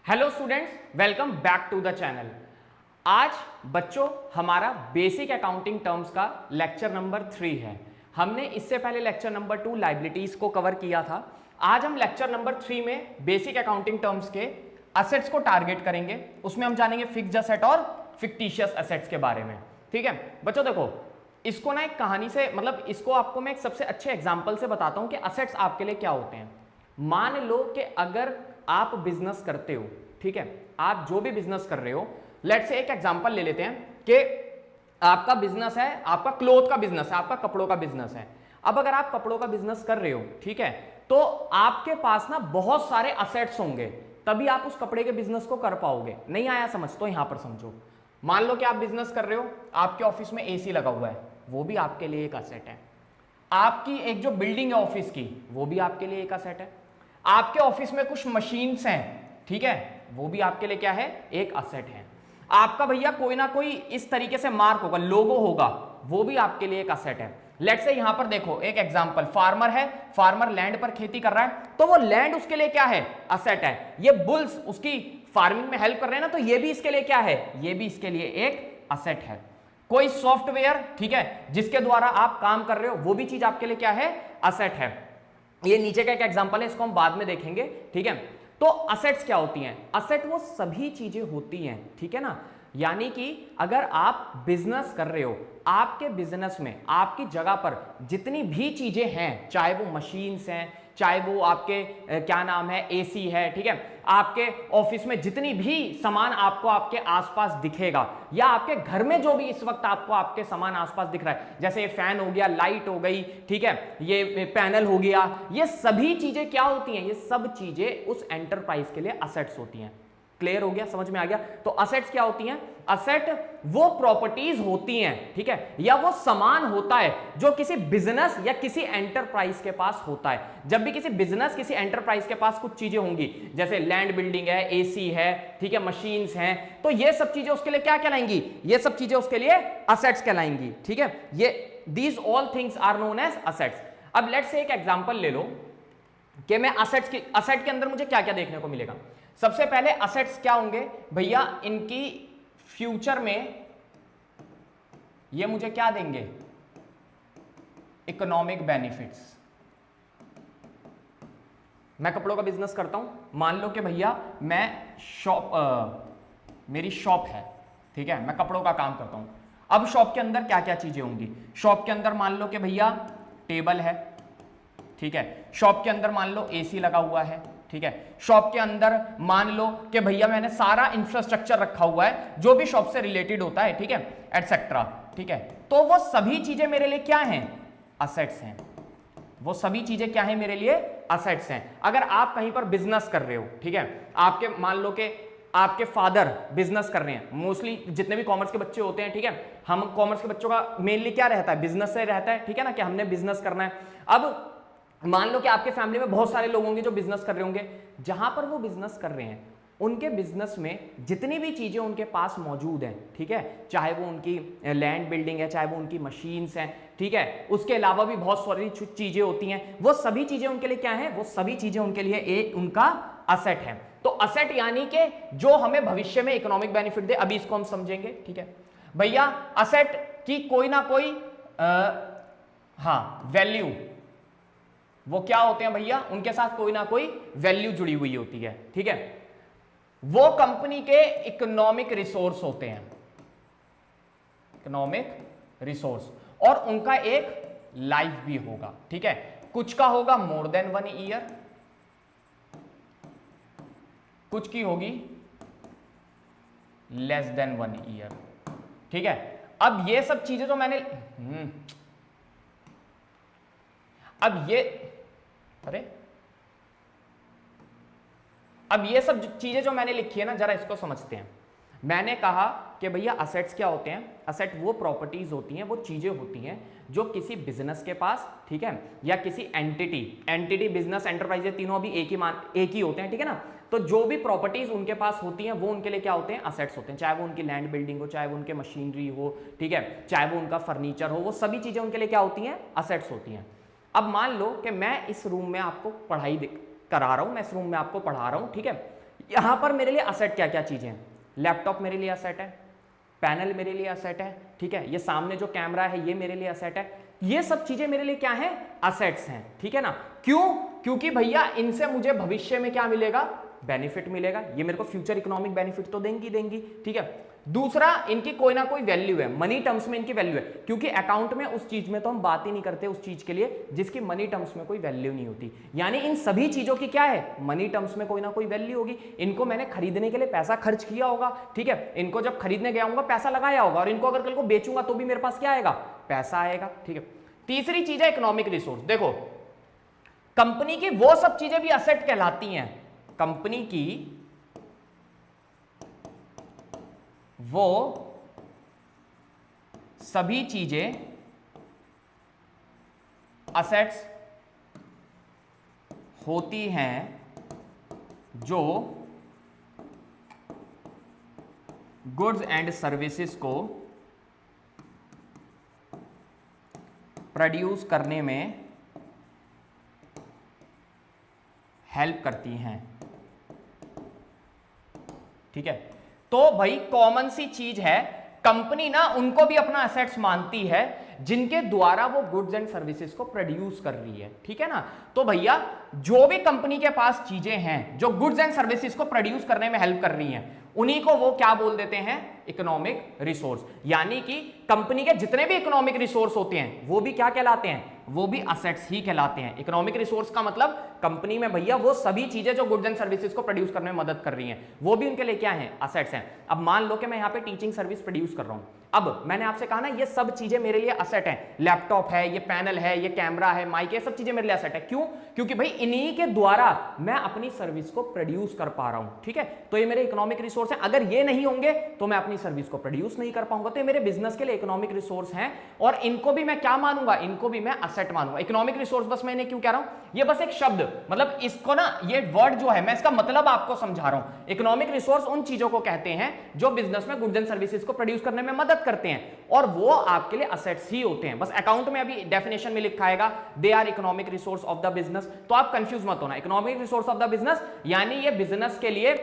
Hello students, welcome back to the channel. आज बच्चों हमारा बेसिक अकाउंटिंग टर्म्स का लेक्चर नंबर 3 है। हमने इससे पहले लेक्चर नंबर 2 लायबिलिटीज को कवर किया था। आज हम लेक्चर नंबर 3 में बेसिक अकाउंटिंग टर्म्स के असेट्स को टारगेट करेंगे। उसमें हम जानेंगे फिक्स्ड असेट और फिक्टिशियस असेट्स के बारे में। ठीक है बच्चों, देखो इसको ना एक कहानी से, मतलब इसको आपको मैं एक सबसे अच्छे एग्जाम्पल से बताता हूं कि असेट्स आपके लिए क्या होते हैं। मान लो कि अगर आप बिजनेस करते हो, ठीक है, आप जो भी बिजनेस कर रहे हो, लेट्स से एक एग्जांपल ले लेते हैं कि आपका बिजनेस है, आपका क्लोथ का बिजनेस है, आपका कपड़ों का बिजनेस है। अब अगर आप कपड़ों का बिजनेस कर रहे हो, ठीक है, तो आपके पास ना बहुत सारे असेट्स होंगे, तभी आप उस कपड़े के बिजनेस को कर पाओगे। नहीं आया समझ? तो यहां पर समझो। मान लो कि आप बिजनेस कर रहे हो, आपके ऑफिस में एसी लगा हुआ है, वो भी आपके लिए एक असेट है। आपकी एक जो बिल्डिंग है ऑफिस की, वो भी आपके लिए एक असेट है। आपके ऑफिस में कुछ मशीन्स हैं, ठीक है, वो भी आपके लिए क्या है? एक असेट है। आपका भैया कोई ना कोई इस तरीके से मार्क होगा, लोगो होगा, वो भी आपके लिए एक असेट है। लेट्स से यहां पर देखो एक एग्जांपल, फार्मर है, फार्मर लैंड पर खेती कर रहा है, तो वो लैंड उसके लिए क्या है? असेट है। ये बुल्स उसकी फार्मिंग में हेल्प कर रहे हैं ना, तो ये भी इसके लिए क्या है? ये भी इसके लिए एक असेट है। कोई सॉफ्टवेयर, ठीक है, जिसके द्वारा आप काम कर रहे हो, वो भी चीज आपके लिए क्या है? असेट है। ये नीचे का एक एग्जांपल है, इसको हम बाद में देखेंगे, ठीक है। तो असेट्स क्या होती हैं? असेट वो सभी चीजें होती हैं, ठीक है ना। यानी कि अगर आप बिजनेस कर रहे हो, आपके बिजनेस में आपकी जगह पर जितनी भी चीजें हैं, चाहे वो मशीन्स हैं, चाहे वो आपके क्या नाम है, एसी है, ठीक है, आपके ऑफिस में जितनी भी सामान आपको आपके आसपास दिखेगा, या आपके घर में जो भी इस वक्त आपको आपके सामान आसपास दिख रहा है, जैसे फैन हो गया, लाइट हो गई, ठीक है, ये पैनल हो गया, ये सभी चीजें क्या होती हैं? ये सब चीजें उस एंटरप्राइज के लिए असेट्स होती हैं। क्लियर हो गया? समझ में आ गया? तो असेट्स क्या होती हैं? असेट वो प्रॉपर्टीज होती हैं, ठीक है, या वो सामान होता है जो किसी बिजनेस या किसी एंटरप्राइज के पास होता है। जब भी किसी बिजनेस, किसी एंटरप्राइज के पास कुछ चीजें होंगी, जैसे लैंड बिल्डिंग है, एसी है, ठीक है, मशीन्स हैं, तो ये सब चीजें उसके लिए क्या कहलाएंगी? ये सब चीजें उसके लिए असेट्स कहलाएंगी, ठीक है। ये these all things are known as assets. अब लेट्स से एक एग्जांपल ले लो कि मैं असेट्स की, असेट के अंदर मुझे क्या क्या देखने को मिलेगा। सबसे पहले असेट्स क्या होंगे भैया? इनकी फ्यूचर में ये मुझे क्या देंगे? Economic benefits. मैं कपड़ों का बिजनेस करता हूं, मान लो कि भैया मैं मेरी शॉप है, ठीक है, मैं कपड़ों का काम करता हूं। अब शॉप के अंदर क्या क्या चीजें होंगी? शॉप के अंदर मान लो कि भैया टेबल है, ठीक है, शॉप के अंदर मान लो एसी लगा हुआ है, ठीक है, शॉप के अंदर मान लो कि भैया मैंने सारा इंफ्रास्ट्रक्चर रखा हुआ है जो भी शॉप से रिलेटेड होता है, ठीक है, एटसेट्रा, ठीक है। तो वो सभी चीजें मेरे लिए क्या हैं? असेट्स हैं। वो सभी चीजें क्या है मेरे लिए? असेट्स हैं। अगर आप कहीं पर बिजनेस कर रहे हो, ठीक है, आपके मान लो कि आपके फादर बिजनेस कर रहे हैं, मोस्टली जितने भी कॉमर्स के बच्चे होते हैं, ठीक है, हम कॉमर्स के बच्चों का मेनली क्या रहता है? बिजनेस से रहता है, ठीक है ना, कि हमने बिजनेस करना है। अब मान लो कि आपके फैमिली में बहुत सारे लोग होंगे जो बिजनेस कर रहे होंगे। जहां पर वो बिजनेस कर रहे हैं, उनके बिजनेस में जितनी भी चीजें उनके पास मौजूद हैं, ठीक है, चाहे वो उनकी लैंड बिल्डिंग है, चाहे वो उनकी मशीन्स हैं, ठीक है, उसके अलावा भी बहुत सारी चीजें होती हैं, वो सभी चीजें उनके लिए क्या है? वो सभी चीजें उनके लिए एक उनका असेट है। तो असेट यानी कि जो हमें भविष्य में इकोनॉमिक बेनिफिट दे। अभी इसको हम समझेंगे, ठीक है भैया। असेट की कोई ना कोई वैल्यू, वो क्या होते हैं भैया? उनके साथ कोई ना कोई वैल्यू जुड़ी हुई होती है, ठीक है, वो कंपनी के इकोनॉमिक रिसोर्स होते हैं, इकोनॉमिक रिसोर्स, और उनका एक लाइफ भी होगा, ठीक है। कुछ का होगा मोर देन 1 ईयर, कुछ की होगी लेस देन 1 ईयर, ठीक है। अब ये सब चीजें जो मैंने अब ये सब चीजें जो मैंने लिखी है ना, जरा इसको समझते हैं। मैंने कहा कि भैया असेट्स क्या होते हैं? असेट वो प्रॉपर्टीज होती हैं, वो चीजें होती हैं जो किसी बिजनेस के पास, ठीक है, या किसी एंटिटी, बिजनेस, एंटरप्राइज, तीनों भी एक ही होते हैं, ठीक है ना। तो जो भी प्रॉपर्टीज उनके पास होती हैं, वो उनके लिए क्या होते हैं? असेट्स होते हैं। चाहे वो उनकी लैंड बिल्डिंग हो, चाहे वो उनके मशीनरी हो, ठीक है, चाहे वो उनका फर्नीचर हो, वो सभी चीजें उनके लिए क्या होती हैं? असेट्स होती हैं। अब मान लो कि मैं इस रूम में आपको पढ़ाई करा रहा हूं, मैं इस रूम में आपको पढ़ा रहा हूं, ठीक है, यहां पर मेरे लिए असेट क्या क्या चीजें हैं, लैपटॉप मेरे लिए असेट है, पैनल मेरे लिए असेट है, ठीक है, ये सामने जो कैमरा है ये मेरे लिए असेट है, ये सब चीजें मेरे लिए क्या है, असेट्स हैं, ठीक है ना। क्यों? क्योंकि भैया इनसे मुझे भविष्य में क्या मिलेगा, बेनिफिट मिलेगा, ये मेरे को फ्यूचर इकोनॉमिक बेनिफिट तो देंगी, ठीक है। दूसरा, इनकी कोई ना कोई वैल्यू है, मनी टर्म्स में इनकी वैल्यू है, क्योंकि अकाउंट में उस चीज में तो हम बात ही नहीं करते उस चीज के लिए जिसकी मनी टर्म्स में कोई वैल्यू नहीं होती, यानी इन सभी चीजों की क्या है, मनी टर्म्स में कोई ना कोई वैल्यू होगी। इनको मैंने खरीदने के लिए पैसा खर्च किया होगा, ठीक है, इनको जब खरीदने गया होगा पैसा लगाया होगा, और इनको अगर कल को बेचूंगा तो भी मेरे पास क्या आएगा, पैसा आएगा, ठीक है। तीसरी चीज है इकोनॉमिक रिसोर्स। देखो कंपनी की वो सब चीजें भी असेट कहलाती हैं, कंपनी की वो सभी चीजें असेट्स होती हैं जो गुड्स एंड सर्विसेज को प्रोड्यूस करने में हेल्प करती हैं, ठीक है। तो भाई कॉमन सी चीज है, कंपनी ना उनको भी अपना एसेट्स मानती है जिनके द्वारा वो गुड्स एंड सर्विसेज को प्रोड्यूस कर रही है, ठीक है ना। तो भैया जो भी कंपनी के पास चीजें हैं जो गुड्स एंड सर्विसेज को प्रोड्यूस करने में हेल्प कर रही हैं, उन्हीं को वो क्या बोल देते हैं, इकोनॉमिक रिसोर्स। यानी कि कंपनी के जितने भी इकोनॉमिक रिसोर्स होते हैं वो भी क्या कहलाते हैं, वो भी असेट्स ही कहलाते हैं। इकोनॉमिक रिसोर्स का मतलब कंपनी में भैया वो सभी चीजें जो गुड्स एंड सर्विसेज को प्रोड्यूस करने में मदद कर रही हैं वो भी उनके लिए क्या है, असेट्स हैं। अब मान लो कि मैं यहाँ पे टीचिंग सर्विस प्रोड्यूस कर रहा हूं, अब मैंने आपसे कहा ना ये सब चीजें मेरे लिए असेट हैं, लैपटॉप है, ये पैनल है, ये कैमरा है, माइक है, सब चीजें मेरे लिए असेट है। क्यों? क्योंकि भाई इन्हीं के द्वारा मैं अपनी सर्विस को प्रोड्यूस कर पा रहा हूं, ठीक है। तो ये मेरे इकोनॉमिक रिसोर्स हैं, अगर ये नहीं होंगे तो मैं अपनी सर्विस को प्रोड्यूस नहीं कर पाऊंगा। तो ये मेरे बिजनेस के लिए इकोनॉमिक रिसोर्स हैं और इनको भी मैं क्या मानूंगा, इनको भी मैं असेट मानूंगा। इकोनॉमिक रिसोर्स बस मैंने क्यों कह रहा हूं, ये बस एक शब्द, मतलब इसको ना ये वर्ड जो है मैं इसका मतलब आपको समझा रहा हूं। इकोनॉमिक रिसोर्स उन चीजों को कहते हैं जो बिजनेस में गुड्स एंड सर्विसेज को प्रोड्यूस करने में मदद करते हैं और वो आपके लिए असेट्स ही होते हैं। बस अकाउंट में अभी डेफिनेशन में लिखा आएगा they are economic resource of the business, तो आप कंफ्यूज मत होना। Economic resource of the business यानी ये बिजनेस के लिए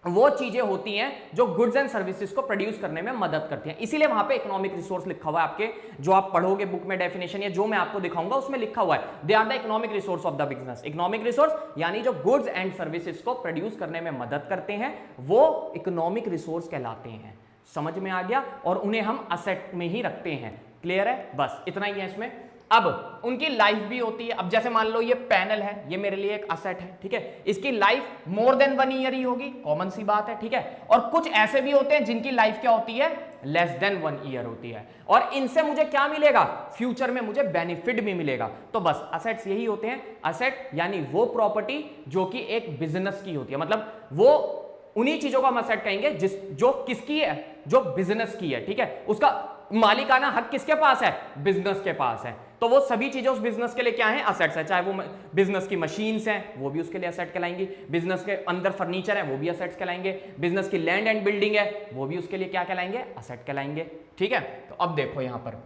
वो चीजें होती हैं जो गुड्स एंड सर्विसेज को प्रोड्यूस करने में मदद करती हैं, इसीलिए वहां पे इकोनॉमिक रिसोर्स लिखा हुआ है। आपके जो आप पढ़ोगे बुक में डेफिनेशन या जो मैं आपको दिखाऊंगा उसमें लिखा हुआ है they are the economic resource of the business. Economic resource यानी जो गुड्स एंड सर्विसेज को प्रोड्यूस करने में मदद करते हैं वो इकोनॉमिक रिसोर्स कहलाते हैं। समझ में आ गया? और उन्हें हम असेट में ही रखते हैं। क्लियर है? बस इतना ही है इसमें। अब उनकी लाइफ भी होती है। अब जैसे मान लो ये पैनल है, ये मेरे लिए एक असेट है, ठीक है, इसकी लाइफ मोर देन 1 ईयर ही होगी, कॉमन सी बात है, ठीक है। और कुछ ऐसे भी होते हैं जिनकी लाइफ क्या होती है, लेस देन 1 ईयर होती है, और इनसे मुझे क्या मिलेगा, फ्यूचर में मुझे बेनिफिट भी मिलेगा। तो बस असेट्स यही होते हैं। असेट यानी वो प्रॉपर्टी जो कि एक बिजनेस की होती है, मतलब वो उन्हीं चीजों को हम असेट कहेंगे जो किसकी है, जो बिजनेस की है, ठीक है। उसका मालिकाना हक किसके पास है, बिजनेस के पास है। तो वो सभी चीजें उस बिजनेस के लिए क्या है, असेट्स है। चाहे वो बिजनेस की मशीन्स हैं वो भी उसके लिए असेट कहलाएंगी, बिजनेस के अंदर फर्नीचर है वो भी असेट्स कहलाएंगे, बिजनेस की लैंड एंड बिल्डिंग है वो भी उसके लिए क्या कहलाएंगे, असेट कहलाएंगे, ठीक है। तो अब देखो यहां पर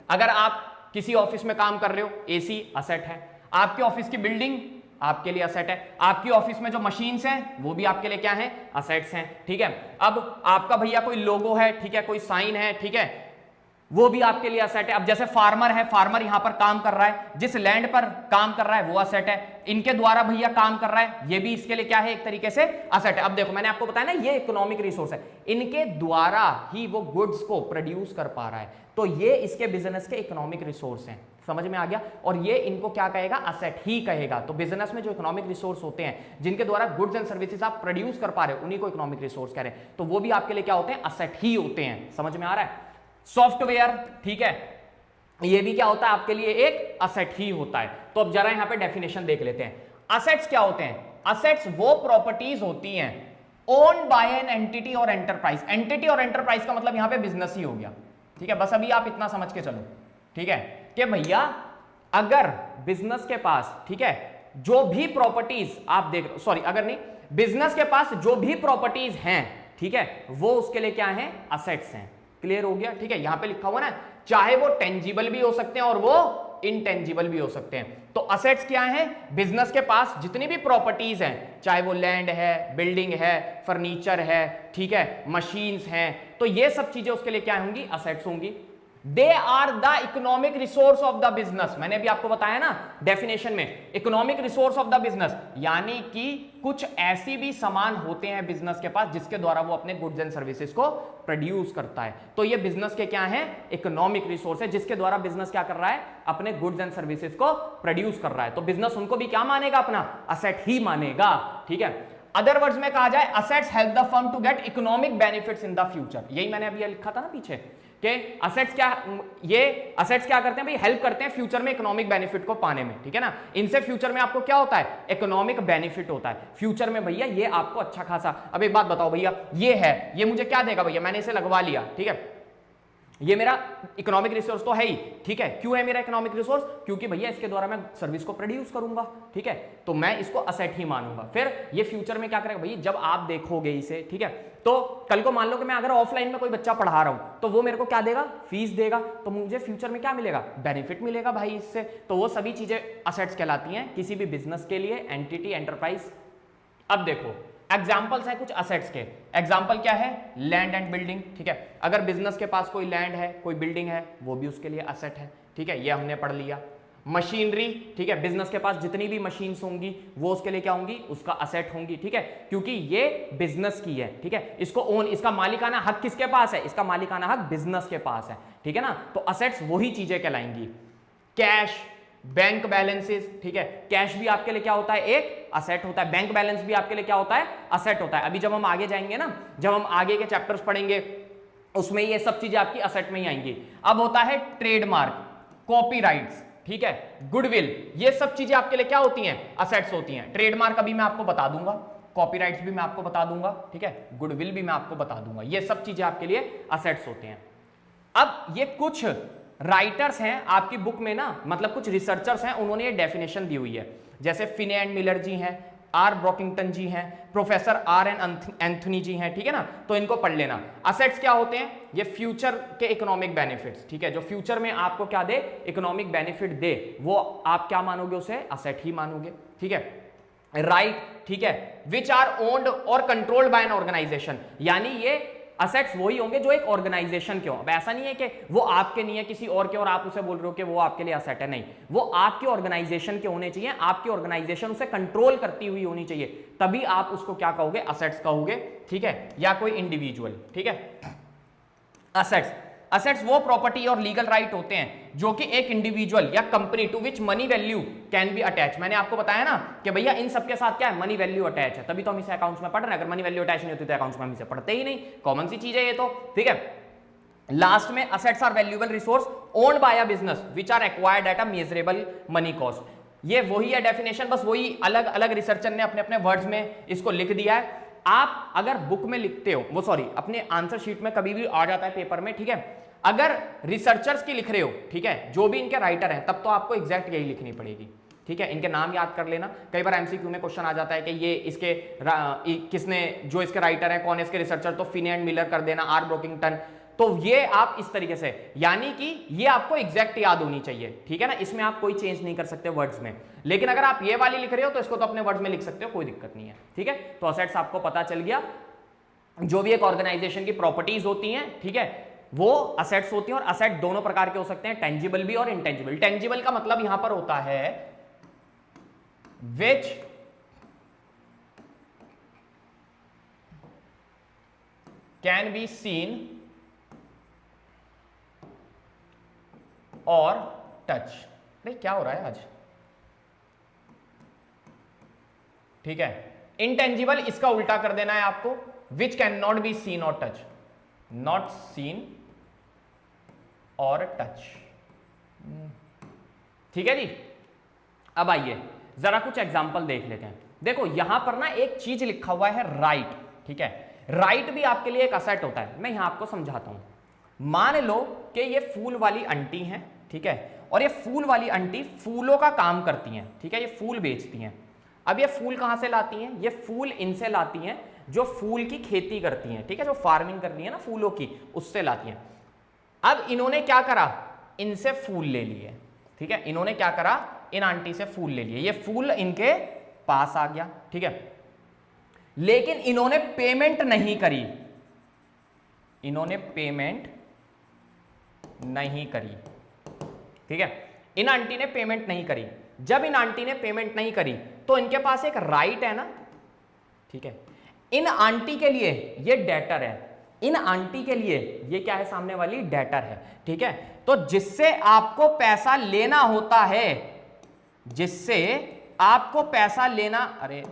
अगर आप किसी ऑफिस में काम कर रहे हो, एसी असेट है, आपके ऑफिस की बिल्डिंग आपके लिए असेट है, आपकी ऑफिस में जो मशीन्स हैं वो भी आपके लिए क्या है, असेट्स हैं, ठीक है। अब आपका भैया कोई लोगो है, ठीक है, कोई साइन है, ठीक है, वो भी आपके लिए असेट है। अब जैसे फार्मर है, फार्मर यहां पर काम कर रहा है, जिस लैंड पर काम कर रहा है वो असेट है, इनके द्वारा भैया काम कर रहा है, ये भी इसके लिए क्या है, एक तरीके से असेट है। अब देखो मैंने आपको बताया ना ये इकोनॉमिक रिसोर्स है, इनके द्वारा ही वो गुड्स को प्रोड्यूस कर पा रहा है, तो ये इसके बिजनेस के इकोनॉमिक रिसोर्स हैं। समझ में आ गया? और ये इनको क्या कहेगा, असेट ही कहेगा। तो बिजनेस में जो इकोनॉमिक रिसोर्स होते हैं जिनके द्वारा गुड्स एंड सर्विसेज आप प्रोड्यूस कर पा रहे हो उन्हीं को इकोनॉमिक रिसोर्स कह रहे हैं, तो वो भी आपके लिए क्या होते हैं, असेट ही होते हैं। समझ में आ रहा है? सॉफ्टवेयर, ठीक है, ये भी क्या होता है आपके लिए, एक असेट ही होता है। तो अब जरा यहां पे डेफिनेशन देख लेते हैं। असेट्स क्या होते हैं? असेट्स वो प्रॉपर्टीज होती हैं ओन्ड बाय एन एंटिटी और एंटरप्राइज। एंटिटी और एंटरप्राइज का मतलब यहां पे बिजनेस ही हो गया, ठीक है। बस अभी आप इतना समझ के चलो, ठीक है, कि भैया अगर बिजनेस के पास, ठीक है, जो भी प्रॉपर्टीज आप देख, सॉरी अगर नहीं, बिजनेस के पास जो भी प्रॉपर्टीज हैं, ठीक है, वो उसके लिए क्या है, असेट्स हैं। क्लियर हो गया? ठीक है, यहां पे लिखा हुआ ना, चाहे वो टेंजिबल भी हो सकते हैं और वो इंटेंजिबल भी हो सकते हैं। तो असेट्स क्या हैं? बिजनेस के पास जितनी भी प्रॉपर्टीज हैं, चाहे वो लैंड है, बिल्डिंग है, फर्नीचर है, ठीक है, मशीन्स हैं, तो ये सब चीजें उसके लिए क्या होंगी? असेट्स होंगी। They are the economic resource of the business. मैंने अभी आपको बताया ना डेफिनेशन में, economic resource of the business, यानी कि कुछ ऐसी भी सामान होते हैं बिजनेस के पास जिसके द्वारा वो अपने गुड्स एंड सर्विसेज को प्रोड्यूस करता है। तो ये बिजनेस के क्या है? इकोनॉमिक रिसोर्स है, जिसके द्वारा बिजनेस क्या कर रहा है? अपने गुड्स एंड सर्विसेज को प्रोड्यूस कर रहा है। तो बिजनेस उनको भी क्या मानेगा? अपना असेट ही मानेगा, ठीक है। अदर वर्ड्स में कहा जाए, assets help the firm to get economic benefits in the future. यही मैंने अभी लिखा था ना पीछे कि असेट्स क्या, ये असेट्स क्या करते हैं भाई? हेल्प करते हैं फ्यूचर में इकोनॉमिक बेनिफिट को पाने में, ठीक है ना। इनसे फ्यूचर में आपको क्या होता है? इकोनॉमिक बेनिफिट होता है फ्यूचर में भैया, ये आपको अच्छा खासा। अब एक बात बताओ भैया, ये है, ये मुझे क्या देगा भैया? मैंने इसे लगवा लिया, ठीक है, ये मेरा इकोनॉमिक रिसोर्स तो है ही, ठीक है। क्यों है मेरा इकोनॉमिक रिसोर्स? क्योंकि भैया इसके द्वारा मैं सर्विस को प्रोड्यूस करूंगा, ठीक है, तो मैं इसको असेट ही मानूंगा। फिर ये फ्यूचर में क्या करेगा भैया? जब आप देखोगे इसे, ठीक है, तो कल को मान लो कि मैं अगर ऑफलाइन में कोई बच्चा पढ़ा रहा हूं, तो वो मेरे को क्या देगा? फीस देगा, तो मुझे फ्यूचर में क्या मिलेगा? बेनिफिट मिलेगा भाई इससे। तो वो सभी चीजें असेट्स कहलाती हैं किसी भी बिजनेस के लिए, एंटिटी, एंटरप्राइज। अब देखो एग्जाम्पल्स हैं कुछ असेट्स के। एग्जाम्पल क्या है? लैंड एंड बिल्डिंग, ठीक है। अगर बिजनेस के पास कोई लैंड है, कोई बिल्डिंग है, वो भी उसके लिए असेट है, ठीक है, ये हमने पढ़ लिया। मशीनरी, ठीक है, बिजनेस के पास जितनी भी मशीन्स होंगी वो उसके लिए क्या होंगी? उसका असेट होंगी, ठीक है, क्योंकि ये बिजनेस की है, ठीक है। इसको ओन, इसका मालिकाना हक किसके पास है? इसका मालिकाना हक बिजनेस के पास है, ठीक है ना। तो असेट्स वही चीजें कहलाएंगी। कैश, बैंक बैलेंसेस, ठीक है, कैश भी आपके लिए क्या होता है? एक असेट होता है। बैंक बैलेंस भी आपके लिए क्या होता है? असेट होता है। अभी जब हम आगे जाएंगे ना, जब हम आगे के चैप्टर्स पढ़ेंगे, उसमें ये सब चीजें आपकी असेट में ही आएंगी। अब होता है ट्रेडमार्क, कॉपीराइट्स, ठीक है, गुडविल, ये सब चीजें आपके लिए क्या होती हैं? असेट्स होती हैं। ट्रेडमार्क अभी मैं आपको बता दूंगा, कॉपीराइट्स भी मैं आपको बता दूंगा, ठीक है, गुडविल भी मैं आपको बता दूंगा। ये सब चीजें आपके लिए असेट्स होते हैं। अब ये कुछ राइटर्स हैं आपकी बुक में ना, मतलब कुछ रिसर्चर्स हैं, उन्होंने ये डेफिनेशन दी हुई है, जैसे फिने एंड मिलर जी हैं, आर ब्रॉकिंगटन जी हैं, प्रोफेसर आर एन एंथनी जी हैं, ठीक है ना, तो इनको पढ़ लेना। असेट्स क्या होते हैं? ये फ्यूचर के इकोनॉमिक बेनिफिट्स, ठीक है, जो फ्यूचर में आपको क्या दे? इकोनॉमिक बेनिफिट दे, वो आप क्या मानोगे? उसे असेट ही मानोगे, ठीक है। राइट, ठीक है, विच आर ओन्ड और कंट्रोल्ड बाय एन ऑर्गेनाइजेशन, यानी ये असेट्स वही होंगे जो एक ऑर्गेनाइजेशन के हो। अब ऐसा नहीं है कि वो आपके नहीं है, किसी और के, और आप उसे बोल रहे हो कि वो आपके लिए असेट है, नहीं, वो आपकी ऑर्गेनाइजेशन के होने चाहिए, आपकी ऑर्गेनाइजेशन उसे कंट्रोल करती हुई होनी चाहिए, तभी आप उसको क्या कहोगे? असेट्स कहोगे, ठीक है, या कोई इंडिविजुअल, ठीक है। असेट्स वो प्रॉपर्टी और लीगल राइट होते हैं जो कि एक इंडिविजुअल या company to which money value can be attach. मैंने आपको बताया ना कि भैया इन सब के साथ क्या है? मनी वैल्यू अटैच है, तभी तो हम इसे अकाउंट्स में पढ़ रहे हैं। अगर मनी वैल्यू अटैच नहीं होती तो अकाउंट्स में हम इसे पढ़ते ही नहीं। कॉमन सी चीज है ये तो, ठीक है। लास्ट में, assets are valuable resource owned by a business which are acquired at a measurable money cost. ये वही है डेफिनेशन, बस वही अलग अलग रिसर्चर ने अपने अपने वर्ड्स में इसको लिख दिया है। आप अगर बुक में लिखते हो, वो सॉरी अपने आंसर शीट में कभी भी आ जाता है पेपर में, ठीक है, अगर रिसर्चर्स की लिख रहे हो, ठीक है, जो भी इनके राइटर हैं, तब तो आपको एग्जैक्ट यही लिखनी पड़ेगी, ठीक है। इनके नाम याद कर लेना। कई बार एमसीक्यू में क्वेश्चन आ जाता है कि ये इसके किसने, जो इसके राइटर हैं, कौन है इसके रिसर्चर, तो फिने एंड मिलर कर देना, आर ब्रॉकिंगटन, तो ये आप इस तरीके से, यानी कि ये आपको एग्जैक्ट याद होनी चाहिए, ठीक है ना, इसमें आप कोई चेंज नहीं कर सकते वर्ड्स में। लेकिन अगर आप ये वाली लिख रहे हो तो इसको तो अपने वर्ड्स में लिख सकते हो, कोई दिक्कत नहीं है, ठीक है। तो असेट्स आपको पता चल गया, जो भी एक ऑर्गेनाइजेशन की प्रॉपर्टीज होती हैं, ठीक है, वो असेट्स होती हैं। और असेट दोनों प्रकार के हो सकते हैं, टेंजिबल भी और इंटेंजिबल। टेंजिबल का मतलब यहां पर होता है विच कैन बी सीन और टच। नहीं, क्या हो रहा है आज, ठीक है। इंटेंजिबल इसका उल्टा कर देना है आपको, which can not be seen और टच, नॉट सीन और टच, ठीक है जी। अब आइए जरा कुछ एग्जांपल देख लेते हैं। देखो यहां पर ना एक चीज लिखा हुआ है राइट, ठीक है, राइट भी आपके लिए एक असेट होता है। मैं यहां आपको समझाता हूं। मान लो कि ये फूल वाली आंटी हैं, ठीक है, और ये फूल वाली आंटी फूलों का काम करती हैं, ठीक है, ये फूल बेचती हैं। अब ये फूल कहां से लाती हैं? ये फूल इनसे लाती हैं जो फूल की खेती करती हैं, ठीक है, जो फार्मिंग करती है ना फूलों की, उससे लाती हैं। अब इन्होंने क्या करा? इनसे फूल ले लिए, ठीक है, इन्होंने क्या करा, इन आंटी से फूल ले लिए, ये फूल इनके पास आ गया, ठीक है, लेकिन इन्होंने पेमेंट नहीं करी, इन्होंने पेमेंट नहीं करी, ठीक है, इन आंटी ने पेमेंट नहीं करी। जब इन आंटी ने पेमेंट नहीं करी तो इनके पास एक राइट है ना, ठीक है, इन आंटी के लिए ये डेटर है, इन आंटी के लिए ये क्या है, सामने वाली डेटर है, ठीक है। तो जिससे आपको पैसा लेना होता है, जिससे आपको पैसा लेना, अरे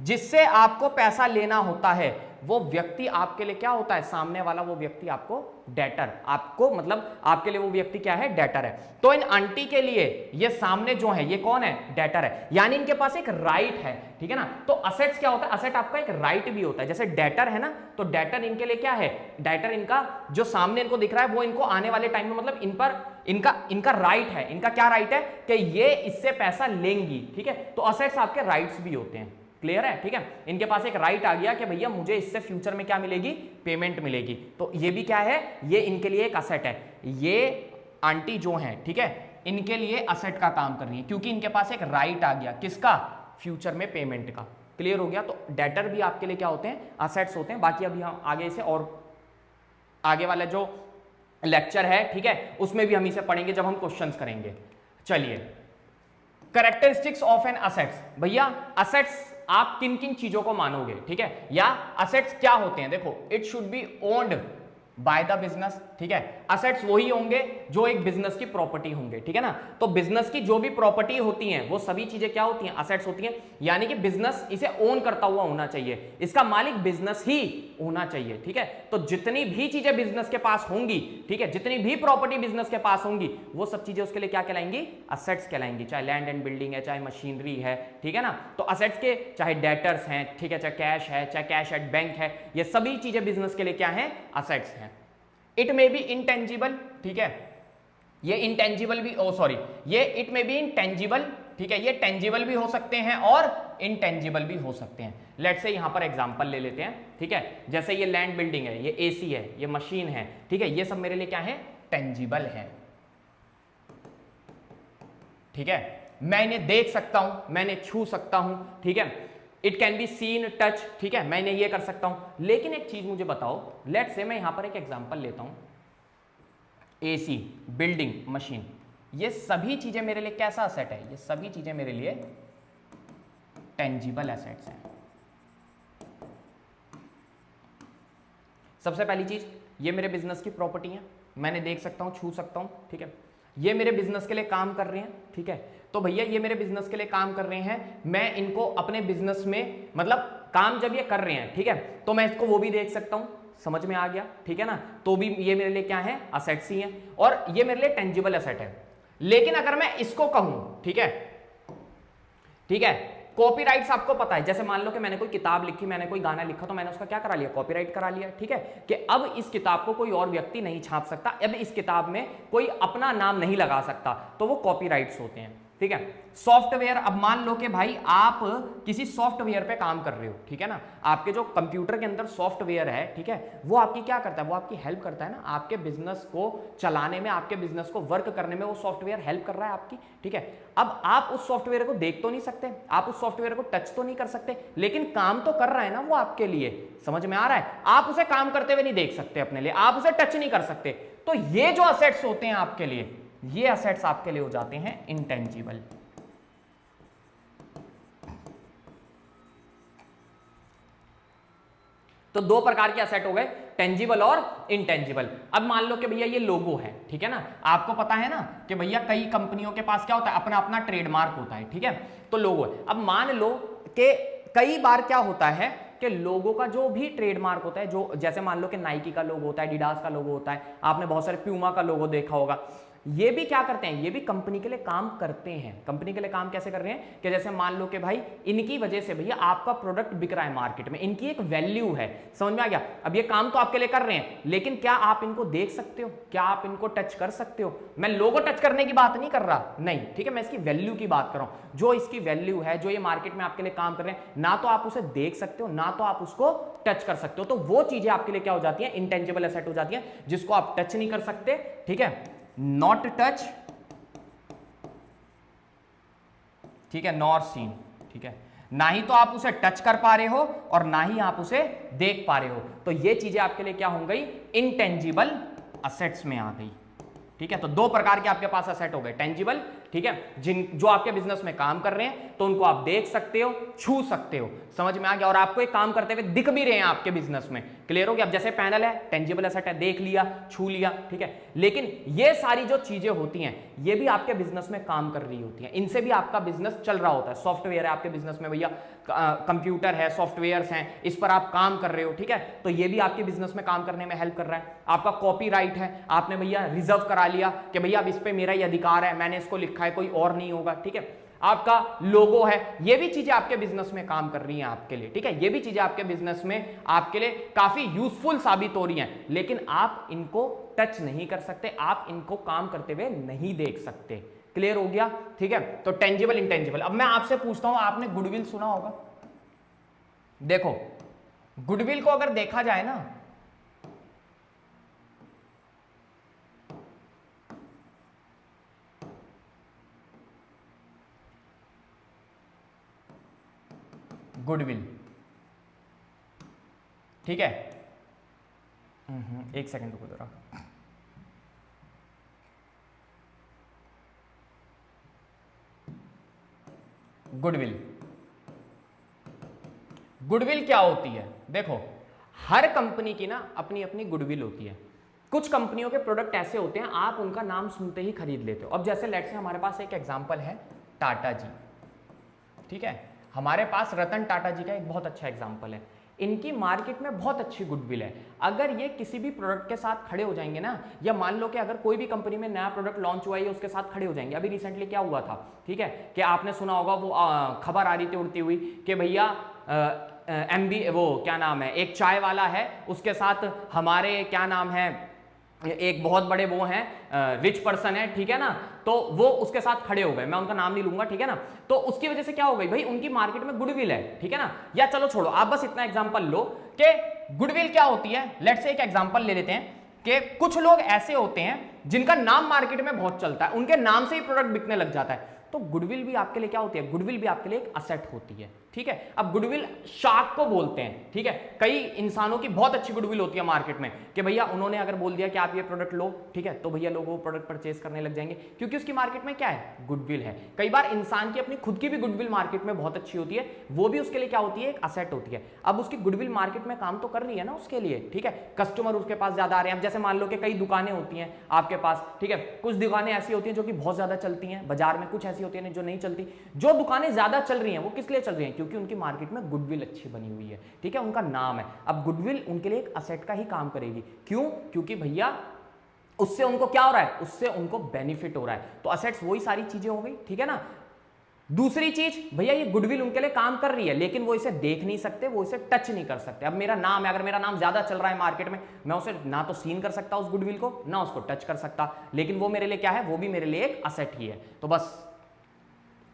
जिससे आपको पैसा लेना होता है वो व्यक्ति आपके लिए क्या होता है, सामने वाला वो व्यक्ति आपको डेटर, आपको मतलब आपके लिए वो व्यक्ति क्या है, डेटर है। तो इन आंटी के लिए ये सामने जो है ये कौन है, डेटर है, यानी इनके पास एक राइट है, ठीक है ना। तो असेट्स क्या होता है, असेट आपका एक राइट भी होता है, जैसे डेटर है ना, तो डेटर इनके लिए क्या है, डेटर इनका जो सामने इनको दिख रहा है वो इनको आने वाले टाइम में मतलब इन पर इनका राइट है, इनका क्या राइट है कि ये इससे पैसा लेंगी, ठीक है। तो असेट्स आपके राइट्स भी होते हैं, क्लियर है, ठीक है। इनके पास एक राइट आ गया कि भैया मुझे इससे फ्यूचर में क्या मिलेगी, पेमेंट मिलेगी, तो ये भी क्या है, ये इनके लिए एक असेट है। ये आंटी जो है, ठीक है, इनके लिए असेट का काम कर रही है क्योंकि इनके पास एक राइट आ गया, किसका, फ्यूचर में पेमेंट का, क्लियर हो गया। तो डेटर भी आपके लिए क्या होते हैं, असेट्स होते हैं। बाकी अभी हम आगे से और आगे वाला जो लेक्चर है, ठीक है, उसमें भी हम इसे पढ़ेंगे जब हम क्वेश्चंस करेंगे। चलिए, कैरेक्टरिस्टिक्स ऑफ एन असेट्स, भैया असेट्स आप किन किन चीजों को मानोगे, ठीक है, या असेट्स क्या होते हैं, देखो, it should be owned by the business, ठीक है। असेट्स वही होंगे जो एक बिजनेस की प्रॉपर्टी होंगे, ठीक है ना। तो बिजनेस की जो भी प्रॉपर्टी होती हैं वो सभी चीजें क्या होती हैं, असेट्स होती हैं, यानी कि बिजनेस इसे ओन करता हुआ होना चाहिए, इसका मालिक बिजनेस ही होना चाहिए, ठीक है। तो जितनी भी चीजें बिजनेस के पास होंगी, ठीक है, जितनी भी प्रॉपर्टी बिजनेस के पास होंगी वो सब चीजें उसके लिए क्या कहलाएंगी, असेट्स कहलाएंगी, चाहे लैंड एंड बिल्डिंग है, चाहे मशीनरी है, ठीक है ना। तो असेट्स के चाहे डेटर्स हैं, ठीक है, चाहे कैश है, चाहे कैश एट बैंक है, ये सभी चीजें बिजनेस के लिए क्या है, असेट्स हैं। इट मे बी इंटेंजिबल, ठीक है, ये इंटेंजिबल भी, ओ सॉरी, ये इट मे बी इंटेंजिबल, ठीक है, ये टेंजिबल भी हो सकते हैं और इंटेंजिबल भी हो सकते हैं। लेट्स से यहां पर एग्जांपल ले लेते हैं, ठीक है, जैसे ये लैंड बिल्डिंग है, ये एसी है, ये मशीन है, ठीक है, ये सब मेरे लिए क्या है, टेंजिबल है, ठीक है, मैं इन्हें देख सकता हूं, मैं इन्हें छू सकता हूं, ठीक है, it can be seen touch, ठीक है, मैं इन्हें ये कर सकता हूं। लेकिन एक चीज मुझे बताओ, लेट्स से मैं यहां पर एक एग्जांपल लेता हूं, एसी, बिल्डिंग, मशीन, ये सभी चीजें मेरे लिए कैसा असेट है, ये सभी चीजें मेरे लिए टेंजिबल एसेट्स हैं। सबसे पहली चीज, ये मेरे बिजनेस की प्रॉपर्टी है, मैंने देख सकता हूं, छू सकता हूं, ठीक है, ये मेरे बिजनेस के लिए काम कर रहे हैं, ठीक है। तो भैया ये मेरे बिजनेस के लिए काम कर रहे हैं, मैं इनको अपने बिजनेस में मतलब काम जब ये कर रहे हैं, ठीक है, तो मैं इसको वो भी देख सकता हूं, समझ में आ गया, ठीक है ना। तो भी ये मेरे लिए क्या है, असेट्स ही हैं, और ये मेरे लिए टेंजिबल एसेट है। लेकिन अगर मैं इसको कहूं, ठीक है, ठीक है, कॉपीराइट्स आपको पता है, जैसे मान लो कि मैंने कोई किताब लिखी, मैंने कोई गाना लिखा, तो मैंने उसका क्या करा लिया, कॉपीराइट करा लिया, ठीक है, कि अब इस किताब को कोई और व्यक्ति नहीं छाप सकता, अब इस किताब में कोई अपना नाम नहीं लगा सकता, तो वो कॉपीराइट्स होते हैं, ठीक है। सॉफ्टवेयर, अब मान लो कि भाई आप किसी सॉफ्टवेयर पे काम कर रहे हो, ठीक है ना, आपके जो कंप्यूटर के अंदर सॉफ्टवेयर है, ठीक है, वो आपकी क्या करता है, वो आपकी हेल्प करता है ना, आपके बिजनेस को चलाने में, आपके बिजनेस को वर्क करने में वो सॉफ्टवेयर हेल्प कर रहा है आपकी, ठीक है। अब आप उस सॉफ्टवेयर को देख तो नहीं सकते, आप उस सॉफ्टवेयर को टच तो नहीं कर सकते, लेकिन काम तो कर रहा है ना वो आपके लिए, समझ में आ रहा है, आप उसे काम करते हुए नहीं देख सकते अपने लिए, आप उसे टच नहीं कर सकते। तो ये जो असेट्स होते हैं आपके लिए, ये असेट्स आपके लिए हो जाते हैं इंटेंजिबल। तो दो प्रकार के असेट हो गए, टेंजिबल और इंटेंजिबल। अब मान लो कि भैया ये लोगो है, ठीक है ना, आपको पता है ना कि भैया कई कंपनियों के पास क्या होता है, अपना अपना ट्रेडमार्क होता है, ठीक है, तो लोगो है। अब मान लो कि कई बार क्या होता है कि लोगों का जो भी ट्रेडमार्क होता है, जो जैसे मान लो कि नाइकी का लोगो होता है, एडिडास का लोगो होता है, आपने बहुत सारे प्यूमा का लोगो देखा होगा, ये भी क्या करते हैं, ये भी कंपनी के लिए काम करते हैं। कंपनी के लिए काम कैसे कर रहे हैं कि जैसे मान लो कि भाई इनकी वजह से भैया आपका प्रोडक्ट बिक रहा है मार्केट में, इनकी एक वैल्यू है, समझ में आ गया। अब ये काम तो आपके लिए कर रहे हैं, लेकिन क्या आप इनको देख सकते हो, क्या आप इनको टच कर सकते हो? मैं लोगो टच करने की बात नहीं कर रहा, नहीं, ठीक है, मैं इसकी वैल्यू की बात कर रहा हूं। जो इसकी वैल्यू है, जो ये मार्केट में आपके लिए काम कर रहे हैं, ना तो आप उसे देख सकते हो, ना तो आप उसको टच कर सकते हो। तो वो चीजें आपके लिए क्या हो जाती है, इंटेंजिबल एसेट हो जाती है, जिसको आप टच नहीं कर सकते, ठीक है, नॉट टच ठीक है, नॉर सीन, ठीक है, ना ही तो आप उसे टच कर पा रहे हो और ना ही आप उसे देख पा रहे हो, तो ये चीजें आपके लिए क्या हो गई, इनटेंजिबल असेट्स में आ गई, ठीक है। तो दो प्रकार के आपके पास असेट हो गए, टेंजिबल, ठीक है, जो आपके बिजनेस में काम कर रहे हैं तो उनको आप देख सकते हो, छू सकते हो, समझ में आ गया, और आपको एक काम करते हुए दिख भी रहे हैं आपके बिजनेस में, क्लियर हो गया। अब जैसे पैनल है, टेंजिबल असेट है, देख लिया, छू लिया, ठीक है, लेकिन ये सारी जो चीजें होती हैं ये भी आपके बिजनेस में काम कर रही होती हैं, इनसे भी आपका बिजनेस चल रहा होता है। सॉफ्टवेयर है आपके बिजनेस में भैया, कंप्यूटर है, सॉफ्टवेयर्स हैं, इस पर आप काम कर रहे हो, ठीक है, तो ये भी आपके बिजनेस में काम करने में हेल्प कर रहा है। आपका कॉपीराइट है, आपने भैया रिजर्व करा लिया कि भैया अब इस पे मेरा ही अधिकार है, मैंने इसको लिखा है, कोई और नहीं होगा, ठीक है। आपका लोगो है, ये भी चीजें आपके बिजनेस में काम कर रही हैं आपके लिए, ठीक है, ये भी चीजें आपके बिजनेस में आपके लिए काफी यूजफुल साबित हो रही हैं, लेकिन आप इनको टच नहीं कर सकते, आप इनको काम करते हुए नहीं देख सकते, क्लियर हो गया, ठीक है। तो टेंजिबल, इंटेंजिबल। अब मैं आपसे पूछता हूं, आपने गुडविल सुना होगा, देखो गुडविल को अगर देखा जाए ना, गुडविल, ठीक है, एक सेकंड रुको जरा, गुडविल, गुडविल क्या होती है, देखो हर कंपनी की ना अपनी अपनी गुडविल होती है। कुछ कंपनियों के प्रोडक्ट ऐसे होते हैं आप उनका नाम सुनते ही खरीद लेते हो। अब जैसे लेट्स से हमारे पास एक एग्जांपल है टाटा जी, ठीक है, हमारे पास रतन टाटा जी का एक बहुत अच्छा एग्जांपल है, इनकी मार्केट में बहुत अच्छी गुडविल है। अगर ये किसी भी प्रोडक्ट के साथ खड़े हो जाएंगे ना, या मान लो कि अगर कोई भी कंपनी में नया प्रोडक्ट लॉन्च हुआ है उसके साथ खड़े हो जाएंगे। अभी रिसेंटली क्या हुआ था, ठीक है, कि आपने सुना होगा वो खबर आ रही थी उड़ती हुई कि भैया MB वो क्या नाम है, एक चाय वाला है, उसके साथ हमारे क्या नाम है, एक बहुत बड़े वो हैं रिच पर्सन है, ठीक है ना, तो वो उसके साथ खड़े हो गए, मैं उनका नाम नहीं लूंगा, ठीक है ना, तो उसकी वजह से क्या हो गई भाई, उनकी मार्केट में गुडविल है, ठीक है ना। या चलो छोड़ो, आप बस इतना एग्जांपल लो कि गुडविल क्या होती है। लेट्स से एक एग्जांपल ले लेते हैं कि कुछ लोग ऐसे होते हैं जिनका नाम मार्केट में बहुत चलता है, उनके नाम से ही प्रोडक्ट बिकने लग जाता है, तो गुडविल भी आपके लिए क्या होती है, गुडविल भी आपके लिए एक असेट होती है, ठीक है। अब गुडविल शार्क को बोलते हैं, ठीक है, कई इंसानों की बहुत अच्छी गुडविल होती है मार्केट में कि भैया उन्होंने अगर बोल दिया कि आप ये प्रोडक्ट लो, ठीक है, तो भैया लोग वो प्रोडक्ट परचेस करने लग जाएंगे क्योंकि उसकी मार्केट में क्या है, गुडविल है। कई बार इंसान की अपनी खुद की भी गुडविल मार्केट में बहुत अच्छी होती है, वो भी उसके लिए क्या होती है, एक असेट होती है। अब उसकी गुडविल मार्केट में काम तो कर रही है ना उसके लिए, ठीक है, कस्टमर उसके पास ज्यादा आ रहे हैं। अब जैसे मान लो कि कई दुकानें होती हैं आपके पास, ठीक है, कुछ दुकानें ऐसी होती हैं जो कि बहुत ज्यादा चलती हैं बाजार में, कुछ ऐसी होती है जो नहीं चलती। जो दुकानें ज्यादा चल रही हैं वो किस लिए चल रही हैं, क्योंकि उनकी मार्केट में गुडविल अच्छी बनी हुई है, ठीक है, उनका नाम है। अब गुडविल उनके लिए एक असेट का ही काम करेगी, क्यों, क्योंकि भैया उससे उनको क्या हो रहा है, उससे उनको बेनिफिट हो रहा है। तो असेट्स वही सारी चीजें हो गई, ठीक है ना। दूसरी चीज, भैया ये गुडविल उनके लिए काम कर रही है लेकिन वो इसे देख नहीं सकते, वो इसे टच नहीं कर सकते। अब मेरा नाम है, अगर मेरा नाम ज्यादा चल रहा है मार्केट में, मैं उसे ना तो सीन कर सकता उस गुडविल को, ना उसको टच कर सकता, लेकिन वो मेरे लिए क्या है, वो भी मेरे लिए एक असेट ही है। तो बस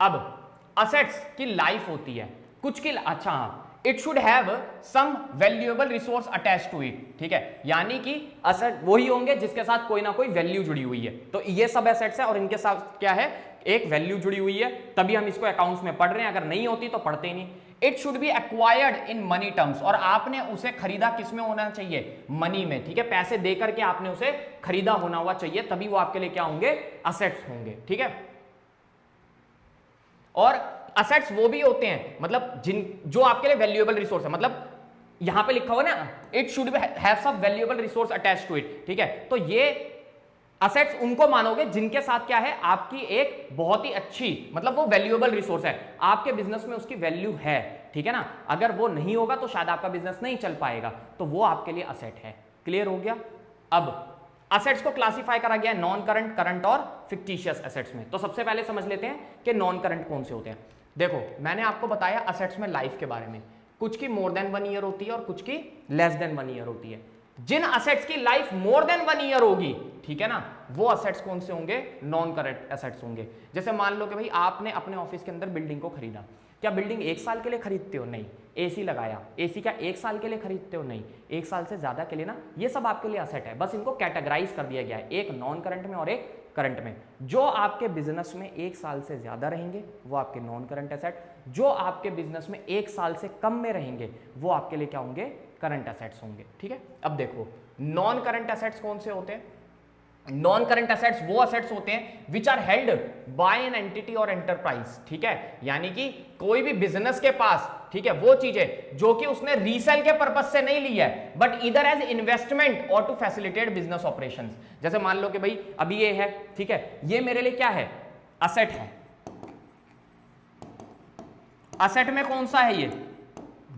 अब असेट्स की लाइफ होती है कुछ की, अच्छा हाँ, it should have some valuable resource attach to it, ठीक है, यानी कि असेट वही होंगे जिसके साथ कोई ना कोई वैल्यू जुड़ी हुई है। तो ये सब एसेट्स है और इनके साथ क्या है, एक वैल्यू जुड़ी हुई है, तभी हम इसको अकाउंट्स में पढ़ रहे हैं, अगर नहीं होती तो पढ़ते ही नहीं। It should be acquired in money terms, और आपने उसे खरीदा किस में होना चाहिए, मनी में, ठीक है, पैसे देकर के आपने उसे खरीदा होना हुआ चाहिए, तभी वो आपके लिए क्या होंगे, असेट्स होंगे, ठीक है। और असेट्स वो भी होते हैं मतलब जो आपके लिए वैल्यूएबल रिसोर्स है, मतलब यहां पे लिखा हुआ ना, it should have some valuable resource attached to it, ठीक है, तो ये असेट्स उनको मानोगे जिनके साथ क्या है, आपकी एक बहुत ही अच्छी, मतलब वो वैल्यूएबल रिसोर्स है, आपके बिजनेस में उसकी वैल्यू है, ठीक है ना। अगर वो नहीं होगा तो शायद आपका बिजनेस नहीं चल पाएगा, तो वो आपके लिए असेट है। क्लियर हो गया। अब असेट्स को क्लासिफाई करा गया नॉन करंट, करंट और फिक्टिशियस एसेट्स में। तो सबसे पहले समझ लेते हैं कि नॉन करंट कौन से होते हैं। देखो मैंने आपको बताया असेट्स में लाइफ के बारे में, कुछ की मोर देन 1 ईयर होती है और कुछ की लेस देन 1 ईयर होती है। जिन असेट्स की लाइफ मोर देन 1 ईयर होगी, ठीक है ना, वो असेट्स कौन से होंगे, नॉन करंट एसेट्स होंगे। जैसे मान लो कि भाई आपने अपने ऑफिस के अंदर बिल्डिंग को खरीदा, क्या बिल्डिंग 1 साल के लिए खरीदते हो, नहीं। एसी लगाया, एसी क्या 1 साल के लिए खरीदते हो, नहीं, 1 साल से ज्यादा के लिए ना, ये सब आपके लिए असेट है, बस इनको कैटेगराइज कर दिया गया है, एक नॉन करंट में और एक करंट में। जो आपके बिजनेस में 1 साल से ज्यादा रहेंगे वो आपके नॉन करंट एसेट, जो आपके बिजनेस में 1 साल से कम में रहेंगे वो आपके लिए क्या होंगे, करंट एसेट्स होंगे। ठीक है, अब देखो नॉन करंट एसेट्स कौन से होते हैं। नॉन करंट एसेट्स वो एसेट्स होते हैं which are held by an entity और एंटरप्राइज। ठीक है, यानी कि कोई भी बिजनेस के पास, ठीक है, वो चीजें जो कि उसने रीसेल के पर्पस से नहीं ली है बट इधर एज इन्वेस्टमेंट और टू फैसिलिटेट बिजनेस ऑपरेशंस। जैसे मान लो कि भाई अभी ये है, ठीक है, ये मेरे लिए क्या है, असेट है। असेट में कौन सा है, ये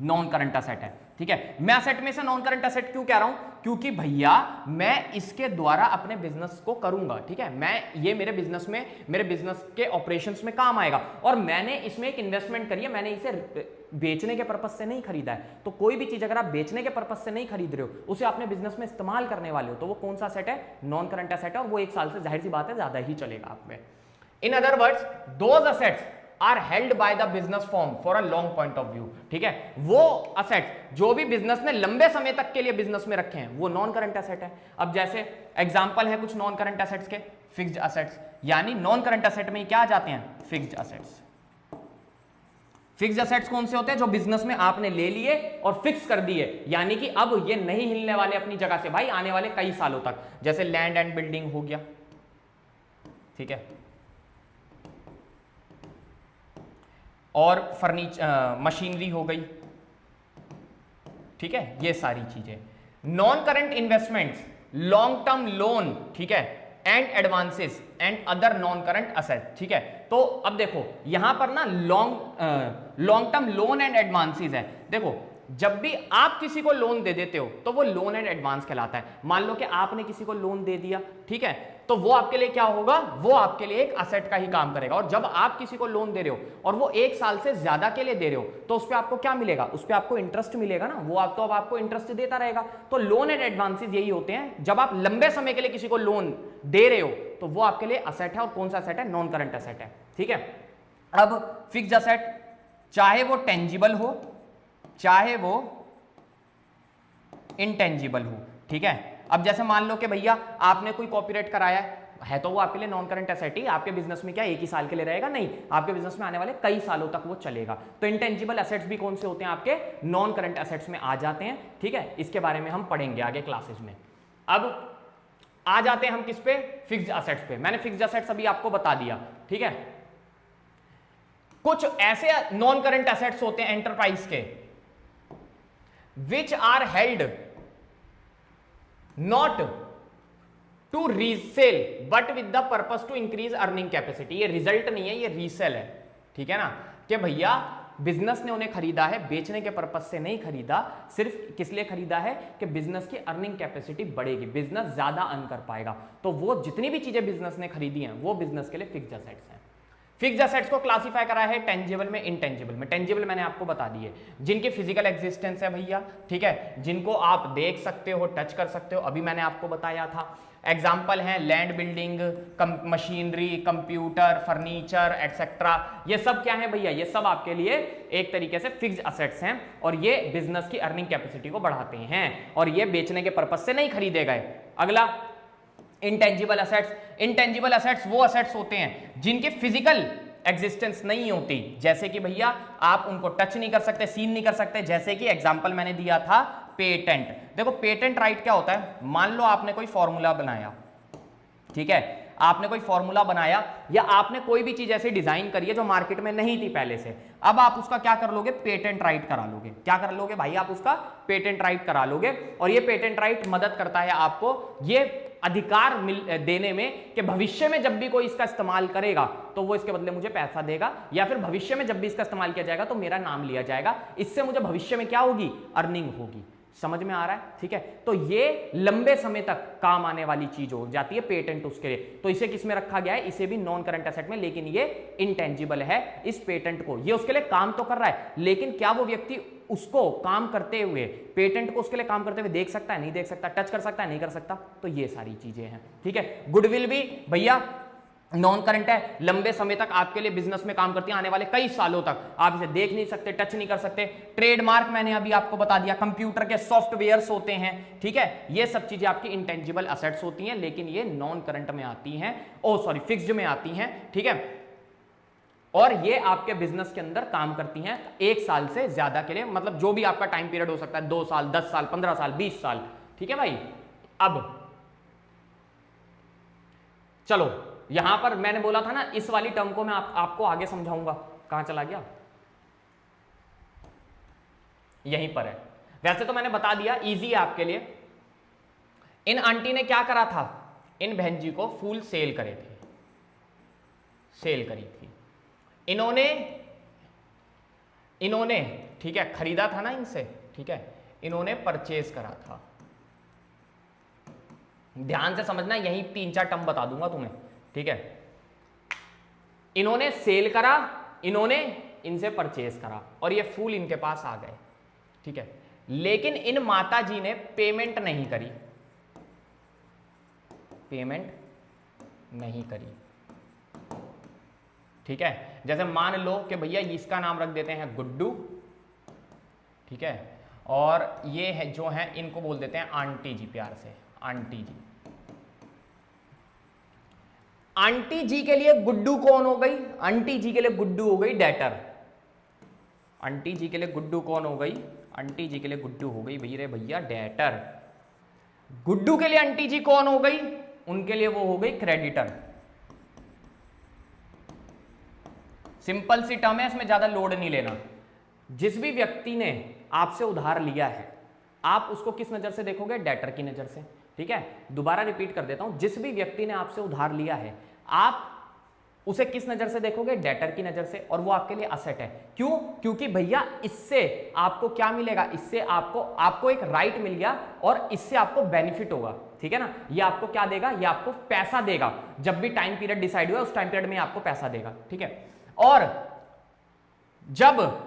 नॉन करंट असेट है। ठीक है, मैं असेट में से नॉन करंट असेट क्यों कह रहा हूं, क्योंकि भैया मैं इसके द्वारा अपने बिजनेस को करूंगा। ठीक है, मैं ये मेरे बिजनेस में, मेरे बिजनेस के ऑपरेशंस में काम आएगा और मैंने इसमें एक इन्वेस्टमेंट करी है, मैंने इसे बेचने के पर्पस से नहीं खरीदा है। तो कोई भी चीज अगर आप बेचने के पर्पस से नहीं खरीद रहे हो, उसे अपने बिजनेस में इस्तेमाल करने वाले हो, तो वो कौन सा असेट है, नॉन करंट असेट है, और वो 1 साल से जाहिर सी बात है ज्यादा ही चलेगा आप में। In other words those assets are held by the business form for a long point of view. ठीक है, वो असेट जो भी बिजनेस ने लंबे समय तक के लिए बिजनेस में रखे हैं वो नॉन करंट असेट है। अब जैसे एग्जांपल है कुछ नॉन करंट असेट्स के, फिक्स्ड असेट्स, यानी नॉन करंट असेट में क्या आ जाते हैं, फिक्स्ड असेट्स। फिक्स्ड असेट्स कौन से होते हैं, जो बिजनेस में आपने ले लिए और फिक्स कर दिए, यानी कि अब ये नहीं हिलने वाले अपनी जगह से भाई आने वाले कई सालों तक। जैसे लैंड एंड बिल्डिंग हो गया, ठीक है, और फर्नीचर, मशीनरी हो गई। ठीक है, ये सारी चीजें। Non current investments, long term loan, ठीक है, and advances and other non current asset. ठीक है, तो अब देखो यहां पर ना long term loan and advances है। देखो जब भी आप किसी को लोन दे देते हो तो वो लोन एंड एडवांस कहलाता है। मान लो कि आपने किसी को लोन दे दिया, ठीक है, तो वो आपके लिए क्या होगा, वो आपके लिए एक असेट का ही काम करेगा। और जब आप किसी को लोन दे रहे हो और वो 1 साल से ज्यादा के लिए दे रहे हो तो उस पर आपको क्या मिलेगा, उस पर आपको इंटरेस्ट मिलेगा ना, वो आप तो अब आपको इंटरेस्ट देता रहेगा। तो लोन एंड एडवांसेस यही होते हैं, जब आप लंबे समय के लिए किसी को लोन दे रहे हो तो वो आपके लिए असेट है। और कौन सा असेट है, नॉन करंट असेट है। ठीक है, अब फिक्स्ड असेट चाहे वो टेंजिबल हो चाहे वो इनटेंजिबल हो। ठीक है, अब जैसे मान लो कि भैया आपने कोई कॉपीराइट कराया है तो वो आपके लिए नॉन करंट एसेट ही, आपके बिजनेस में क्या 1 ही साल के लिए रहेगा, नहीं, आपके बिजनेस में आने वाले कई सालों तक वो चलेगा। तो इनटेंजिबल एसेट्स भी कौन से होते हैं, आपके नॉन करंट एसेट्स में आ जाते हैं। ठीक है, इसके बारे में हम पढ़ेंगे आगे क्लासेस में। अब आ जाते हैं हम किस पे, फिक्स्ड असेट्स पे। मैंने फिक्स्ड असेट्स अभी आपको बता दिया। ठीक है, कुछ ऐसे नॉन करंट एसेट्स होते हैं एंटरप्राइज के which are held not to resale but with the purpose to increase earning capacity. ये रिजल्ट नहीं है, ये रीसेल है। ठीक है ना, कि भैया बिजनेस ने उन्हें खरीदा है, बेचने के पर्पस से नहीं खरीदा, सिर्फ किस लिए खरीदा है कि बिजनेस की अर्निंग कैपेसिटी बढ़ेगी, बिजनेस ज्यादा अर्न कर पाएगा। तो वो जितनी भी चीजें बिजनेस ने खरीदी हैं वो बिजनेस के लिए फिक्स्ड असेट्स हैं। फिक्स्ड असेट्स को क्लासिफाई करा है टेंजिबल में, इनटेंजिबल में। टेंजिबल मैंने आपको बता दी है, जिनकी फिजिकल एग्जिस्टेंस है भैया, ठीक है, जिनको आप देख सकते हो, टच कर सकते हो, अभी मैंने आपको बताया था। एग्जाम्पल हैं land, building, machinery, computer, furniture etcetera. ये सब क्या है भैया, ये सब आपके लिए एक तरीके से फिक्स्ड असेट्स हैं और ये बिजनेस की अर्निंग कैपेसिटी को बढ़ाते हैं और ये बेचने के पर्पज से नहीं खरीदे गए। अगला इंटेंजिबल असेट्स। इंटेंजिबल असेट्स वो असेट्स होते हैं जिनकी फिजिकल एग्जिस्टेंस नहीं होती, जैसे कि भैया आप उनको टच नहीं कर सकते, सीन नहीं कर सकते। जैसे कि एग्जांपल मैंने दिया था पेटेंट। देखो पेटेंट राइट क्या होता है, मान लो आपने कोई फॉर्मूला बनाया, ठीक है, आपने कोई फॉर्मूला बनाया या आपने कोई भी चीज ऐसी डिजाइन करी है जो मार्केट में नहीं थी पहले से, अब आप उसका क्या कर लोगे, पेटेंट राइट करा लोगे। क्या कर लोगे भाई, आप उसका पेटेंट राइट करा लोगे। और ये पेटेंट राइट मदद करता है आपको ये अधिकार देने में कि भविष्य में जब भी कोई इसका इस्तेमाल करेगा तो वो इसके बदले मुझे पैसा देगा, या फिर भविष्य में जब भी इसका इस्तेमाल किया जाएगा तो मेरा नाम लिया जाएगा, इससे मुझे भविष्य में क्या होगी, अर्निंग होगी। समझ में आ रहा है, ठीक है। तो ये लंबे समय तक काम आने वाली चीज हो जाती है पेटेंट उसके लिए। तो इसे किस में रखा गया है, इसे भी नॉन करंट एसेट में, लेकिन ये इंटेंजिबल है। इस पेटेंट को, ये उसके लिए काम तो कर रहा है, लेकिन क्या वो व्यक्ति उसको काम करते हुए, पेटेंट को उसके लिए काम करते हुए देख सकता है, नहीं देख सकता, टच कर सकता है, नहीं कर सकता। तो ये सारी चीजें हैं, ठीक है। गुडविल भी भैया नॉन करंट है, लंबे समय तक आपके लिए बिजनेस में काम करती है, आने वाले कई सालों तक आप इसे देख नहीं सकते, टच नहीं कर सकते। ट्रेडमार्क मैंने अभी आपको बता दिया, कंप्यूटर के सॉफ्टवेयर्स होते हैं, ठीक है, ये सब चीजें आपकी इंटेंजिबल असेट्स होती हैं, लेकिन ये नॉन करंट में आती हैं, फिक्स्ड में आती हैं, ठीक है, और ये आपके बिजनेस के अंदर काम करती हैं 1 साल से ज्यादा के लिए, मतलब जो भी आपका टाइम पीरियड हो सकता है, 2 साल, 10 साल, 15 साल, 20 साल, ठीक है भाई। अब चलो यहां पर मैंने बोला था ना, इस वाली टर्म को मैं आपको आगे समझाऊंगा, कहां चला गया, यहीं पर है। वैसे तो मैंने बता दिया, इजी है आपके लिए। इन आंटी ने क्या करा था, इन बहन जी को फूल सेल करे थे, सेल करी थी इन्होंने ठीक है, खरीदा था ना इनसे, ठीक है, इन्होंने परचेज करा था। ध्यान से समझना, यही 3-4 टर्म बता दूंगा तुम्हें, ठीक है। इन्होंने सेल करा, इन्होंने इनसे परचेज करा, और ये फूल इनके पास आ गए, ठीक है, लेकिन इन माता जी ने पेमेंट नहीं करी, पेमेंट नहीं करी, ठीक है। जैसे मान लो कि भैया इसका नाम रख देते हैं गुड्डू, ठीक है, और ये है जो है इनको बोल देते हैं आंटी जी, प्यार से आंटी जी। आंटी जी के लिए गुड्डू कौन हो गई, आंटी जी के लिए गुड्डू हो गई डेटर। आंटी जी के लिए गुड्डू कौन हो गई, आंटी जी के लिए गुड्डू हो गई भैया डेटर। गुड्डू के लिए आंटी जी कौन हो गई, उनके लिए वो हो गई क्रेडिटर। सिंपल सी टर्म है, इसमें ज्यादा लोड नहीं लेना। जिस भी व्यक्ति ने आपसे उधार लिया है, आप उसको किस नजर से देखोगे, डेटर की नजर से, ठीक है। दोबारा रिपीट कर देता हूं, जिस भी व्यक्ति ने आपसे उधार लिया है, आप उसे किस नजर से देखोगे, डेटर की नजर से, और वो आपके लिए असेट है। क्यों, क्योंकि भैया इससे आपको क्या मिलेगा, इससे आपको एक राइट मिल गया, और इससे आपको बेनिफिट होगा, ठीक है ना। ये आपको क्या देगा, ये आपको पैसा देगा, जब भी टाइम पीरियड डिसाइड हुआ उस टाइम पीरियड में आपको पैसा देगा, ठीक है। और जब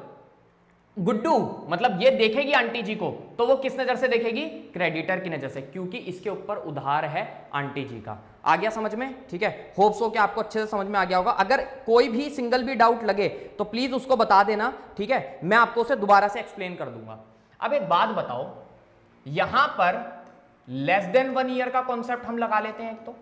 गुड्डू मतलब ये देखेगी आंटी जी को, तो वो किस नजर से देखेगी, क्रेडिटर की नजर से, क्योंकि इसके ऊपर उधार है आंटी जी का। आ गया समझ में, ठीक है। होप सो कि आपको अच्छे से समझ में आ गया होगा। अगर कोई भी सिंगल भी डाउट लगे तो प्लीज उसको बता देना, ठीक है, मैं आपको उसे दोबारा से एक्सप्लेन कर दूंगा। अब एक बात बताओ, यहां पर लेस देन 1 ईयर का कॉन्सेप्ट हम लगा लेते हैं एक तो,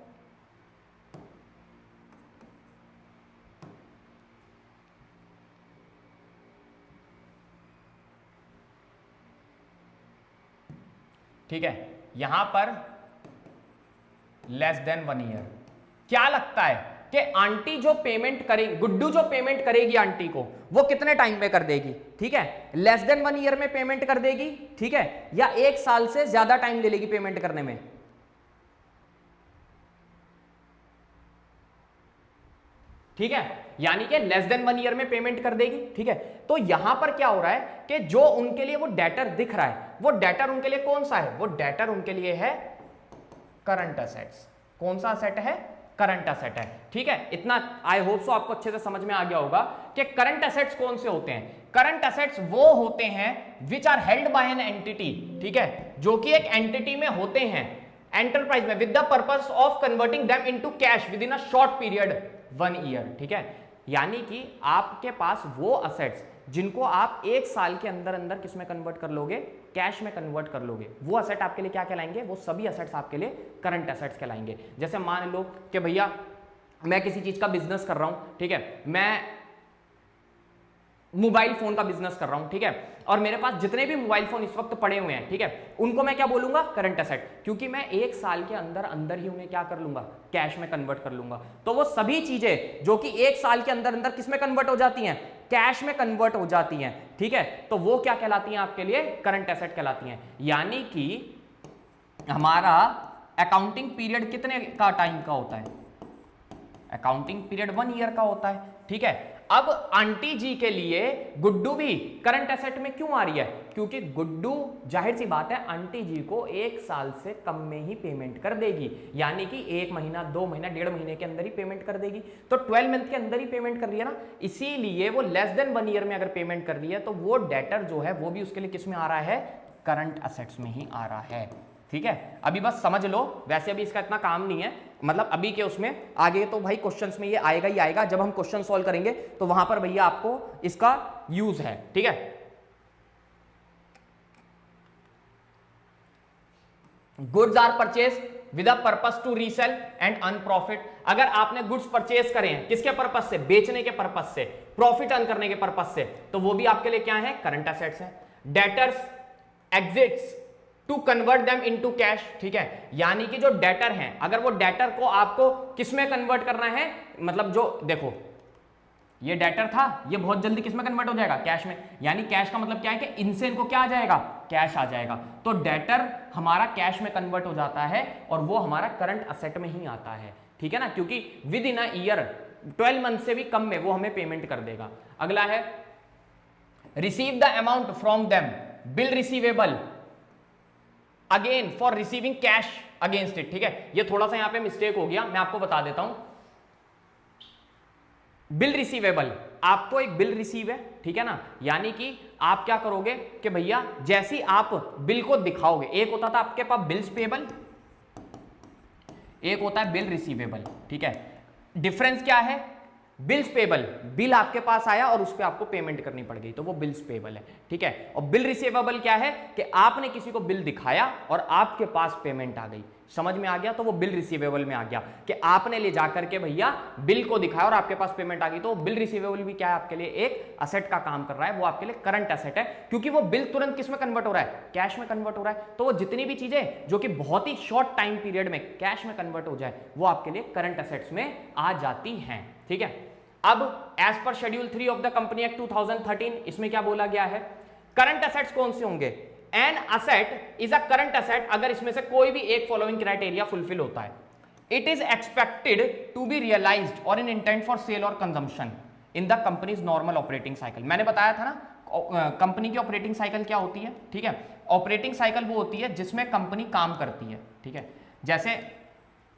ठीक है, यहां पर लेस देन 1 ईयर। क्या लगता है कि आंटी जो पेमेंट करेगी, गुड्डू जो पेमेंट करेगी आंटी को, वो कितने टाइम में कर देगी, ठीक है, लेस देन 1 ईयर में पेमेंट कर देगी, ठीक है, या 1 साल से ज्यादा टाइम ले लेगी पेमेंट करने में, ठीक है, यानी कि लेस देन 1 ईयर में पेमेंट कर देगी, ठीक है। तो यहां पर क्या हो रहा है कि जो उनके लिए वो डेटर दिख रहा है, वो डेटर उनके लिए कौन सा है, वो डेटर उनके लिए है करंट असेट्स। कौन सा असेट है, करंट असेट है, ठीक है। इतना आई होप सो आपको अच्छे से समझ में आ गया होगा कि करंट असेट्स कौन से होते हैं। करंट असेट्स वो होते हैं which are held by an entity, ठीक है, जो कि एक एंटिटी में होते हैं, एंटरप्राइज में, with the purpose of converting them into cash within a short period 1 year, ठीक है। यानी कि आपके पास वो असेट्स जिनको आप 1 साल के अंदर अंदर किस में कन्वर्ट कर लोगे, कैश में कन्वर्ट कर लोगे, वो असेट आपके लिए क्या कहलाएंगे, वो सभी असेट्स आपके लिए करंट असेट्स कहलाएंगे। जैसे मान लो कि भैया मैं किसी चीज का बिजनेस कर रहा हूं, ठीक है, मैं मोबाइल फोन का बिजनेस कर रहा हूं, ठीक है, और मेरे पास जितने भी मोबाइल फोन इस वक्त पड़े हुए हैं, ठीक है, उनको मैं क्या बोलूंगा, करंट असेट, क्योंकि मैं 1 साल के अंदर अंदर ही उन्हें क्या कर लूंगा, कैश में कन्वर्ट कर लूंगा। तो वो सभी चीजें जो कि 1 साल के अंदर अंदर किस में कन्वर्ट हो जाती हैं, कैश में कन्वर्ट हो जाती हैं, ठीक है, तो वो क्या कहलाती हैं आपके लिए, करंट एसेट कहलाती हैं। यानी कि हमारा अकाउंटिंग पीरियड कितने का टाइम का होता है, अकाउंटिंग पीरियड 1 ईयर का होता है, ठीक है। अब आंटी जी के लिए गुड्डू भी करंट एसेट में क्यों आ रही है, क्योंकि गुड्डू जाहिर सी बात है आंटी जी को 1 साल से कम में ही पेमेंट कर देगी, यानी कि 1 महीना 2 महीना 1.5 महीने के अंदर ही पेमेंट कर देगी, तो 12 मंथ के अंदर ही पेमेंट कर रही है ना, इसीलिए वो लेस देन 1 ईयर में अगर पेमेंट कर रही है तो वो डेटर जो है वो भी उसके लिए किस में आ रहा है, करंट असेट्स में ही आ रहा है, ठीक है। अभी बस समझ लो, वैसे अभी इसका इतना काम नहीं है, मतलब अभी के उसमें, आगे तो भाई क्वेश्चंस में ये आएगा ही आएगा, जब हम क्वेश्चन सॉल्व करेंगे तो वहां पर भैया आपको इसका यूज है, ठीक है। Goods are purchase with a purpose to resale and earn profit. अगर आपने गुड्स परचेज करे हैं किसके पर्पस से, बेचने के पर्पस से, प्रॉफिट अर्न करने के पर्पस से, तो वो भी आपके लिए क्या है, करंट एसेट्स है। Debtors exits to convert them into cash, ठीक है, यानी कि जो डेटर हैं, अगर वो डेटर को आपको किस में कन्वर्ट करना है, मतलब जो देखो ये डेटर था, ये बहुत जल्दी किस में कन्वर्ट हो जाएगा, कैश में, यानी कैश का मतलब क्या है कि इनसे इनको क्या आ जाएगा, कैश आ जाएगा। तो डेटर हमारा कैश में कन्वर्ट हो जाता है और वो हमारा करंट असेट में ही आता है, ठीक है ना, क्योंकि with in a year 12 month से भी कम में वो हमें पेमेंट कर देगा। अगला है receive the amount from them, bill receivable again for receiving cash against it, ठीक है। ये थोड़ा सा यहां पे मिस्टेक हो गया, मैं आपको बता देता हूं। बिल रिसीवेबल, आपको एक बिल रिसीव है, ठीक है ना, यानी कि आप क्या करोगे कि भैया जैसे आप बिल को दिखाओगे, एक होता था आपके पास बिल्स पेबल, एक होता है बिल रिसीवेबल, ठीक है। डिफरेंस क्या है, बिल्स पेबल, बिल आपके पास आया और उस पर आपको पेमेंट करनी पड़ गई, तो वो बिल्स पेबल है, ठीक है। और बिल रिसीवेबल क्या है कि आपने किसी को बिल दिखाया और आपके पास पेमेंट आ गई, समझ में आ गया, तो वो बिल रिसीवेबल में आ गया कि आपने ले जाकर के भैया बिल को दिखाया और आपके पास पेमेंट आ गई। तो बिल रिसीवेबल भी क्या है, आपके लिए एक असेट का काम कर रहा है, वो आपके लिए करंट असेट है, क्योंकि वो बिल तुरंत किस में कन्वर्ट हो रहा है, कैश में कन्वर्ट हो रहा है। तो वो जितनी भी चीजें जो कि बहुत ही शॉर्ट टाइम पीरियड में कैश में कन्वर्ट हो जाए, वो आपके लिए करंट असेट्स में आ जाती हैं, ठीक है। अब एज पर schedule 3 of the company act 2013, इसमें क्या बोला गया है, करंट असेट्स कौन से होंगे, an asset is a current asset अगर इसमें से कोई भी एक फॉलोइंग क्राइटेरिया फुलफिल होता है। It is expected to be realised or in intent for sale और consumption in the company's normal operating cycle. मैंने बताया था ना कंपनी की ऑपरेटिंग साइकिल क्या होती है, ठीक है। ऑपरेटिंग साइकिल वो होती है जिसमें कंपनी काम करती है, ठीक है। जैसे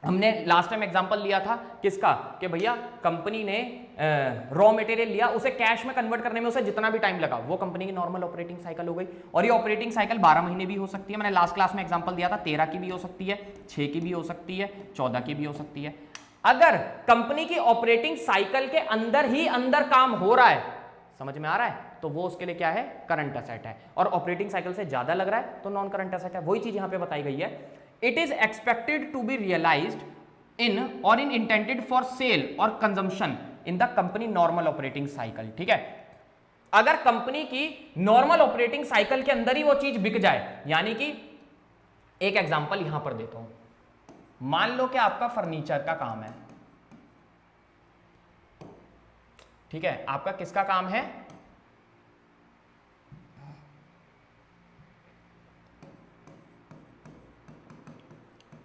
हमने लास्ट टाइम एग्जांपल लिया था किसका, कि भैया कंपनी ने रॉ मटेरियल लिया, उसे कैश में कन्वर्ट करने में उसे जितना भी टाइम लगा, वो कंपनी की नॉर्मल ऑपरेटिंग साइकिल हो गई। और ये ऑपरेटिंग साइकिल 12 महीने भी हो सकती है, मैंने लास्ट क्लास में एग्जांपल दिया था, 13 की भी हो सकती है, 6 की भी हो सकती है, 14 की भी हो सकती है। अगर कंपनी की ऑपरेटिंग साइकिल के अंदर ही अंदर काम हो रहा है, समझ में आ रहा है, तो वो उसके लिए क्या है, करंट असेट है। और ऑपरेटिंग साइकिल से ज्यादा लग रहा है तो नॉन करंट असेट है। वही चीज यहां पे बताई गई है, it is expected to be realised in और इन इंटेंडेड फॉर सेल और consumption in the company normal operating cycle, ठीक है। अगर कंपनी की नॉर्मल ऑपरेटिंग साइकिल के अंदर ही वो चीज बिक जाए, यानी कि एक एग्जांपल यहां पर देता हूं, मान लो कि आपका फर्नीचर का काम है, ठीक है, आपका किसका काम है,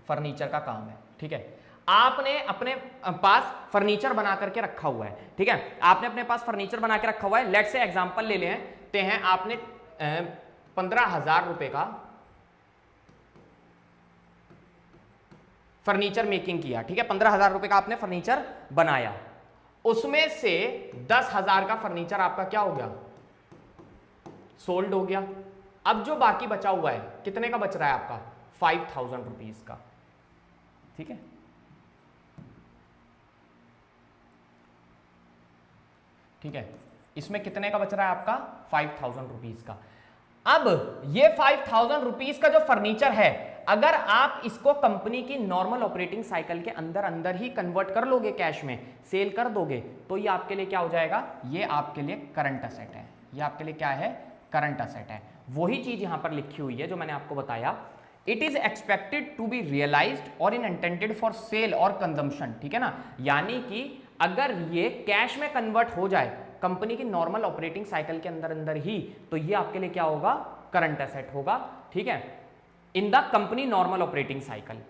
फर्नीचर का काम है, ठीक है। आपने अपने पास फर्नीचर बना करके रखा हुआ है, ठीक है, आपने अपने पास फर्नीचर बना के रखा हुआ है। लेट्स से एग्जांपल ले लेते हैं, आपने 15,000 रुपए का फर्नीचर मेकिंग किया, ठीक है, 15,000 रुपए का आपने फर्नीचर बनाया, उसमें से 10,000 का फर्नीचर आपका क्या हो गया, सोल्ड हो गया। अब जो बाकी बचा हुआ है, कितने का बच रहा है आपका, 5,000 रुपीज का, ठीक है। ठीक है, इसमें कितने का बच रहा है आपका, 5,000 रुपीज का। अब ये 5,000 रुपीज का जो फर्नीचर है, अगर आप इसको कंपनी की नॉर्मल ऑपरेटिंग साइकिल के अंदर अंदर ही कन्वर्ट कर लोगे, कैश में सेल कर दोगे, तो ये आपके लिए क्या हो जाएगा, ये आपके लिए करंट असेट है। ये आपके लिए क्या है, करंट असेट है। वही चीज यहां पर लिखी हुई है जो मैंने आपको बताया, it is expected to be realised or in intended for sale और कंजम्पशन, ठीक है ना, यानी कि अगर ये कैश में कन्वर्ट हो जाए कंपनी की नॉर्मल ऑपरेटिंग साइकिल के अंदर अंदर ही, तो ये आपके लिए क्या होगा, करंट एसेट होगा, ठीक है, इन the company normal operating cycle.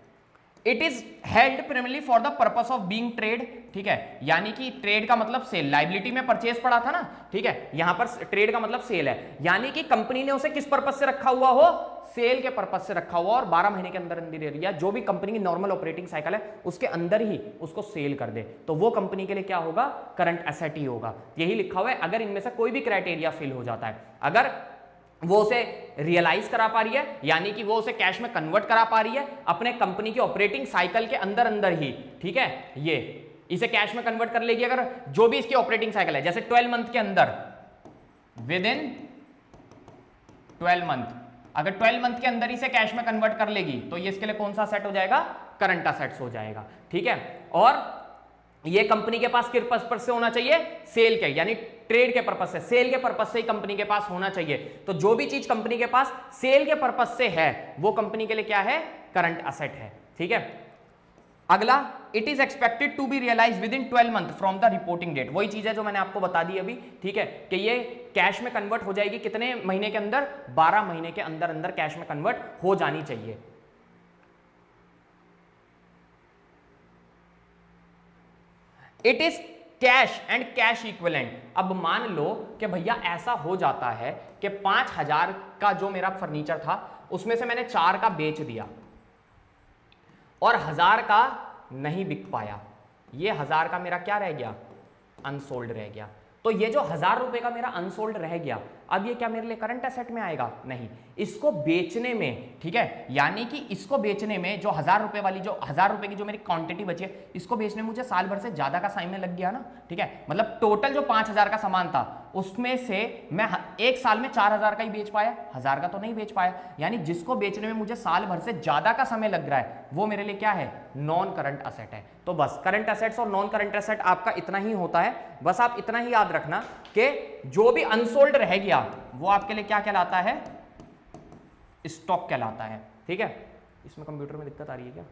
It is held primarily for the purpose of being trade, ठीक है, यानी कि ट्रेड का मतलब सेल, लाइबिलिटी में परचेज पड़ा था ना, ठीक है, यहां पर ट्रेड का मतलब सेल है, यानी कि कंपनी ने उसे किस पर्पस से रखा हुआ हो, सेल के पर्पस से रखा हुआ, और 12 महीने के अंदर अंदर एरिया जो भी कंपनी की नॉर्मल ऑपरेटिंग साइकिल है उसके अंदर ही उसको सेल कर दे, तो वो कंपनी के लिए क्या होगा, करंट एसेट ही होगा। यही लिखा हुआ है। अगर इनमें से कोई भी क्राइटेरिया फिल हो जाता है, अगर वो उसे रियलाइज करा पा रही है, यानी कि वो उसे कैश में कन्वर्ट करा पा रही है अपने कंपनी की ऑपरेटिंग साइकिल के अंदर अंदर ही, ठीक है, ये इसे कैश में कन्वर्ट कर लेगी अगर जो भी इसकी ऑपरेटिंग साइकिल है, जैसे 12 मंथ के अंदर, विद इन 12 मंथ, अगर 12 मंथ के अंदर इसे कैश में कन्वर्ट कर लेगी तो ये इसके लिए कौन सा सेट हो जाएगा, करंट असेट्स हो जाएगा, ठीक है। और ये कंपनी के पास किस पर्पस से होना चाहिए, सेल के, यानी ट्रेड के पर्पस से, सेल के पर्पस से ही कंपनी के पास होना चाहिए। तो जो भी चीज कंपनी के पास सेल के पर्पस से है वो कंपनी के लिए क्या है, करंट असेट है, ठीक है। अगला, it is expected to be realise within 12 month from the reporting date, वही चीज है जो मैंने आपको बता दी अभी, ठीक है, कि ये कैश में कन्वर्ट हो जाएगी कितने महीने के अंदर, 12 महीने के अंदर अंदर कैश में कन्वर्ट हो जानी चाहिए। It is cash and cash equivalent. अब मान लो कि भैया ऐसा हो जाता है कि 5,000 का जो मेरा फर्नीचर था उसमें से मैंने 4 का बेच दिया और 1,000 का नहीं बिक पाया, ये 1,000 का मेरा क्या रह गया, अनसोल्ड रह गया। तो ये जो 1,000 रुपए का मेरा अनसोल्ड रह गया, अब ये क्या मेरे लिए करंट एसेट में आएगा, नहीं, इसको बेचने में, ठीक है, यानी कि इसको बेचने में जो 1,000 रुपए वाली, जो 1,000 रुपए की जो मेरी क्वांटिटी बची है, इसको बेचने में मुझे साल भर से ज्यादा का समय लग गया ना, ठीक है, मतलब टोटल जो 5,000 का सामान था उसमें से मैं एक साल में 4,000 का ही बेच पाया, 1,000 का तो नहीं बेच पाया, यानी जिसको बेचने में मुझे साल भर से ज्यादा का समय लग रहा है वो मेरे लिए क्या है, नॉन करंट असेट है। तो बस करंट असेट्स और नॉन करंट असेट आपका इतना ही होता है, बस आप इतना ही याद रखना कि जो भी अनसोल्ड रह गया वो आपके लिए क्या कहलाता है, स्टॉक कहलाता है, ठीक है। इसमें कंप्यूटर में दिक्कत आ रही है क्या,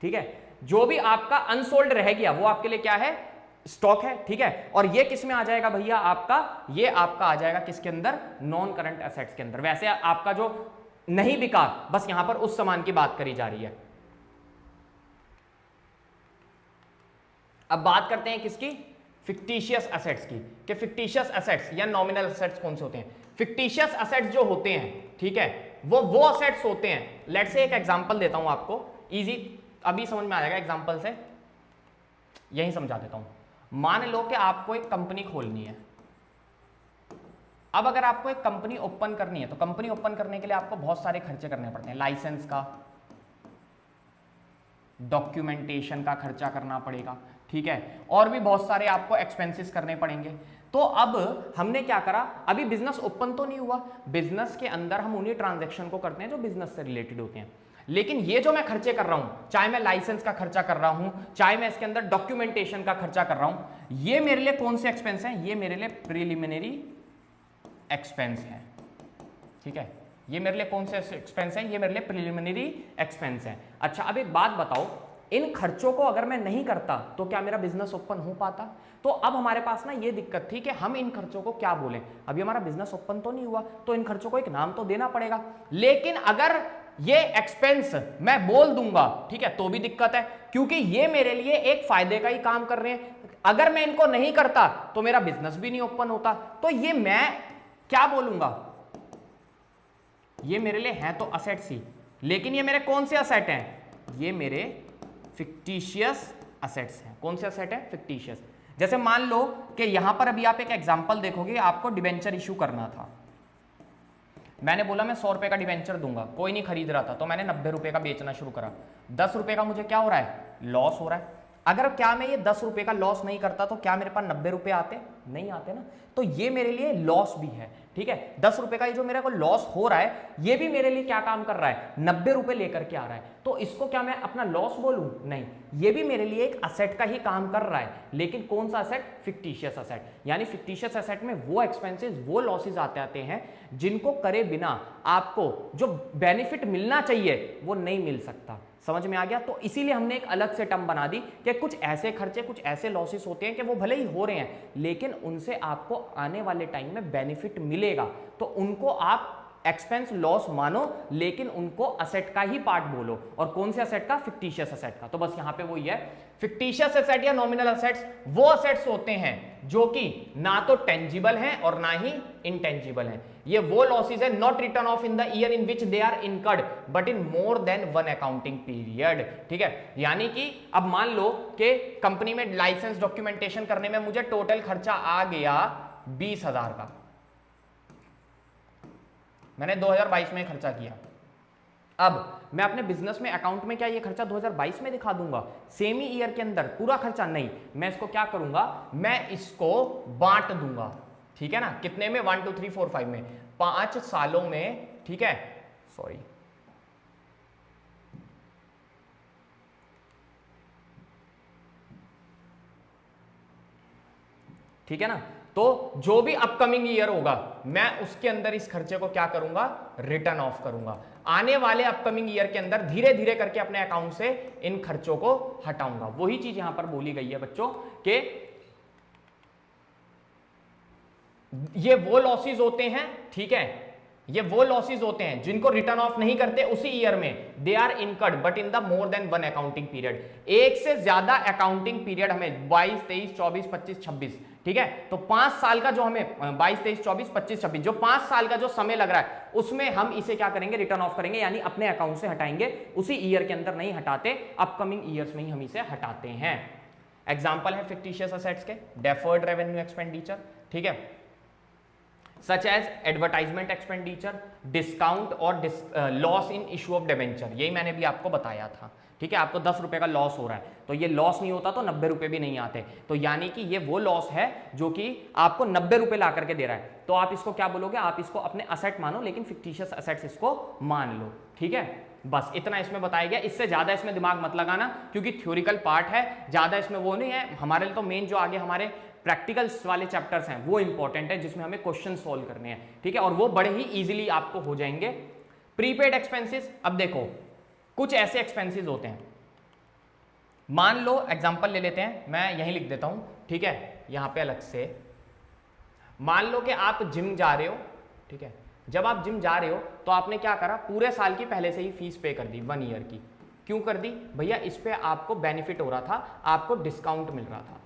ठीक है, जो भी आपका अनसोल्ड रह गया वो आपके लिए क्या है, स्टॉक है, ठीक है। और ये किस में आ जाएगा भैया, आपका ये आपका आ जाएगा किसके अंदर, नॉन करंट एसेट्स के अंदर। वैसे आपका जो नहीं बिका, बस यहां पर उस सामान की बात करी जा रही है। अब बात करते हैं किसकी, फिक्टिशियस एसेट्स की, कि फिक्टिशियस एसेट्स या नॉमिनल एसेट्स कौन से होते हैं। फिक्टिशियस एसेट्स जो होते हैं, ठीक है, वो एसेट्स होते हैं, लेट्स से एक एग्जांपल देता हूं आपको, इजी अभी समझ में आ जाएगा एग्जांपल से, यही समझा देता हूं। मान लो कि आपको एक कंपनी खोलनी है। अब अगर आपको एक कंपनी ओपन करनी है तो कंपनी ओपन करने के लिए आपको बहुत सारे खर्चे करने पड़ते हैं, लाइसेंस का, डॉक्यूमेंटेशन का खर्चा करना पड़ेगा, ठीक है, और भी बहुत सारे आपको एक्सपेंसेस करने पड़ेंगे। तो अब हमने क्या करा, अभी बिजनेस ओपन तो नहीं हुआ, बिजनेस के अंदर हम उन्हीं ट्रांजैक्शन को करते हैं जो बिजनेस से रिलेटेड होते हैं, लेकिन ये जो मैं खर्चे कर रहा हूं, चाहे मैं लाइसेंस का खर्चा कर रहा हूं, चाहे मैं इसके अंदर डॉक्यूमेंटेशन का खर्चा कर रहा हूं, ये मेरे लिए कौन से एक्सपेंस हैं, ये मेरे लिए प्रिलिमिनरी एक्सपेंस है, ठीक है, ये मेरे लिए कौन से एक्सपेंस हैं, ये मेरे लिए प्रिलिमिनरी एक्सपेंस है। अच्छा, अब एक बात बताओ, इन खर्चों को अगर मैं नहीं करता तो क्या मेरा बिजनेस ओपन हो पाता। तो अब हमारे पास ना ये दिक्कत थी कि हम इन खर्चों को क्या बोलें, अभी हमारा बिजनेस ओपन तो नहीं हुआ, तो इन खर्चों को एक नाम तो देना पड़ेगा, लेकिन अगर ये एक्सपेंस मैं बोल दूंगा, ठीक है, तो भी दिक्कत है, क्योंकि ये मेरे लिए एक फायदे का ही काम कर रहे हैं। अगर मैं इनको नहीं करता तो मेरा बिजनेस भी नहीं ओपन होता, तो ये मैं क्या बोलूंगा, ये मेरे लिए है तो असेट्स ही, लेकिन ये मेरे कौन से असेट हैं, ये मेरे फिक्टिशियस असेट्स हैं। कौन से असेट है, फिक्टिशियस। जैसे मान लो कि यहां पर अभी आप एक एग्जांपल देखोगे, आपको डिबेंचर इशू करना था, मैंने बोला मैं 100 रुपए का डिबेंचर दूंगा, कोई नहीं खरीद रहा था, तो मैंने 90 रुपए का बेचना शुरू करा, 10 रुपए का मुझे क्या हो रहा है, लॉस हो रहा है। अगर क्या मैं ये 10 रुपए का लॉस नहीं करता तो क्या मेरे पास 90 रुपए आते, नहीं आते ना, तो ये मेरे लिए लॉस भी है, ठीक है। 10 रुपए का ये जो मेरे को लॉस हो रहा है, ये भी मेरे लिए क्या काम कर रहा है, 90 रुपए लेकर के आ रहा है, तो इसको क्या मैं अपना लॉस बोलूं, नहीं, ये भी मेरे लिए एक असेट का ही काम कर रहा है, लेकिन कौन सा असेट, फिक्टिशियस असेट। यानी फिक्टिशियस असेट में वो एक्सपेंसेस, वो लॉसेज आते हैं जिनको करे बिना आपको जो बेनिफिट मिलना चाहिए वो नहीं मिल सकता। समझ में आ गया। तो इसीलिए हमने एक अलग से टर्म बना दी कि कुछ ऐसे खर्चे, कुछ ऐसे लॉसेस होते हैं कि वो भले ही हो रहे हैं लेकिन उनसे आपको आने वाले टाइम में बेनिफिट मिलेगा, तो उनको आप एक्सपेंस लॉस मानो लेकिन उनको असेट का ही पार्ट बोलो। और कौन से असेट का, फिक्टिशियस असेट का। तो बस यहां पे वही है, फिक्टिशियस असेट या नॉमिनल असेट्स वो असेट्स होते हैं जो कि ना तो टेंजिबल हैं और ना ही इंटेंजिबल हैं। ये वो लॉसेस है not return of in the year in which they are incurred but in more than one accounting period, ठीक है। यानी कि अब मान लो कि कंपनी में लाइसेंस डॉक्यूमेंटेशन करने में मुझे टोटल खर्चा आ गया 20,000 का, मैंने 2022 में खर्चा किया। अब मैं अपने बिजनेस में अकाउंट में क्या ये खर्चा 2022 में दिखा दूंगा सेम ही ईयर के अंदर पूरा खर्चा? नहीं, मैं इसको क्या करूंगा, मैं इसको बांट दूंगा, ठीक है ना, कितने में, 1 2 3 4 5 में, 5 सालों में, ठीक है, सॉरी, ठीक है ना। तो जो भी अपकमिंग ईयर होगा मैं उसके अंदर इस खर्चे को क्या करूंगा, रिटर्न ऑफ करूंगा। आने वाले अपकमिंग ईयर के अंदर धीरे धीरे करके अपने अकाउंट से इन खर्चों को हटाऊंगा। वही चीज यहां पर बोली गई है बच्चों कि ये वो लॉसेस होते हैं, ठीक है, ये वो लॉसेस होते हैं जिनको रिटर्न ऑफ नहीं करते उसी ईयर में, they are incurred but in the more than 1 accounting period. एक से ज्यादा अकाउंटिंग पीरियड हमें 22 23 24 25 26, ठीक है, तो 5 साल का जो हमें 22 23 24 25 26 जो 5 साल का जो समय लग रहा है उसमें हम इसे क्या करेंगे, रिटर्न ऑफ करेंगे, यानी अपने अकाउंट से हटाएंगे, उसी ईयर के अंदर नहीं हटाते, अपकमिंग ईयर्स में ही हम इसे हटाते हैं। एग्जाम्पल है फिक्टिशियस असेट्स के, डेफर्ड रेवेन्यू एक्सपेंडिचर, ठीक है, such as advertisement expenditure, discount और loss in issue of debenture. यही मैंने भी आपको बताया था, ठीक है, आपको 10 रुपए का लॉस हो रहा है तो ये लॉस नहीं होता तो 90 रुपए भी नहीं आते, तो यानी कि ये वो लॉस है जो कि आपको 90 रुपए ला करके दे रहा है, तो आप इसको क्या बोलोगे, आप इसको अपने असेट मानो, लेकिन फिक्टिशियस असेट्स इसको मान लो, ठीक है। बस इतना इसमें बताया गया, इससे ज्यादा इसमें दिमाग मत लगाना क्योंकि थ्योरिकल पार्ट है, ज्यादा इसमें वो नहीं है। हमारे लिए तो मेन जो आगे हमारे प्रैक्टिकल्स वाले चैप्टर्स हैं वो इंपॉर्टेंट है, जिसमें हमें क्वेश्चन सॉल्व करने हैं, ठीक है, और वो बड़े ही इजीली आपको हो जाएंगे। प्रीपेड एक्सपेंसेस, अब देखो कुछ ऐसे एक्सपेंसेस होते हैं, मान लो एग्जांपल ले लेते हैं, मैं यहीं लिख देता हूं, ठीक है, यहां पे अलग से, मान लो कि आप जिम जा रहे हो, ठीक है, जब आप जिम जा रहे हो तो आपने क्या करा, पूरे साल की पहले से ही फीस पे कर दी, 1 ईयर की। क्यों कर दी भैया, इस पे आपको बेनिफिट हो रहा था, आपको डिस्काउंट मिल रहा था,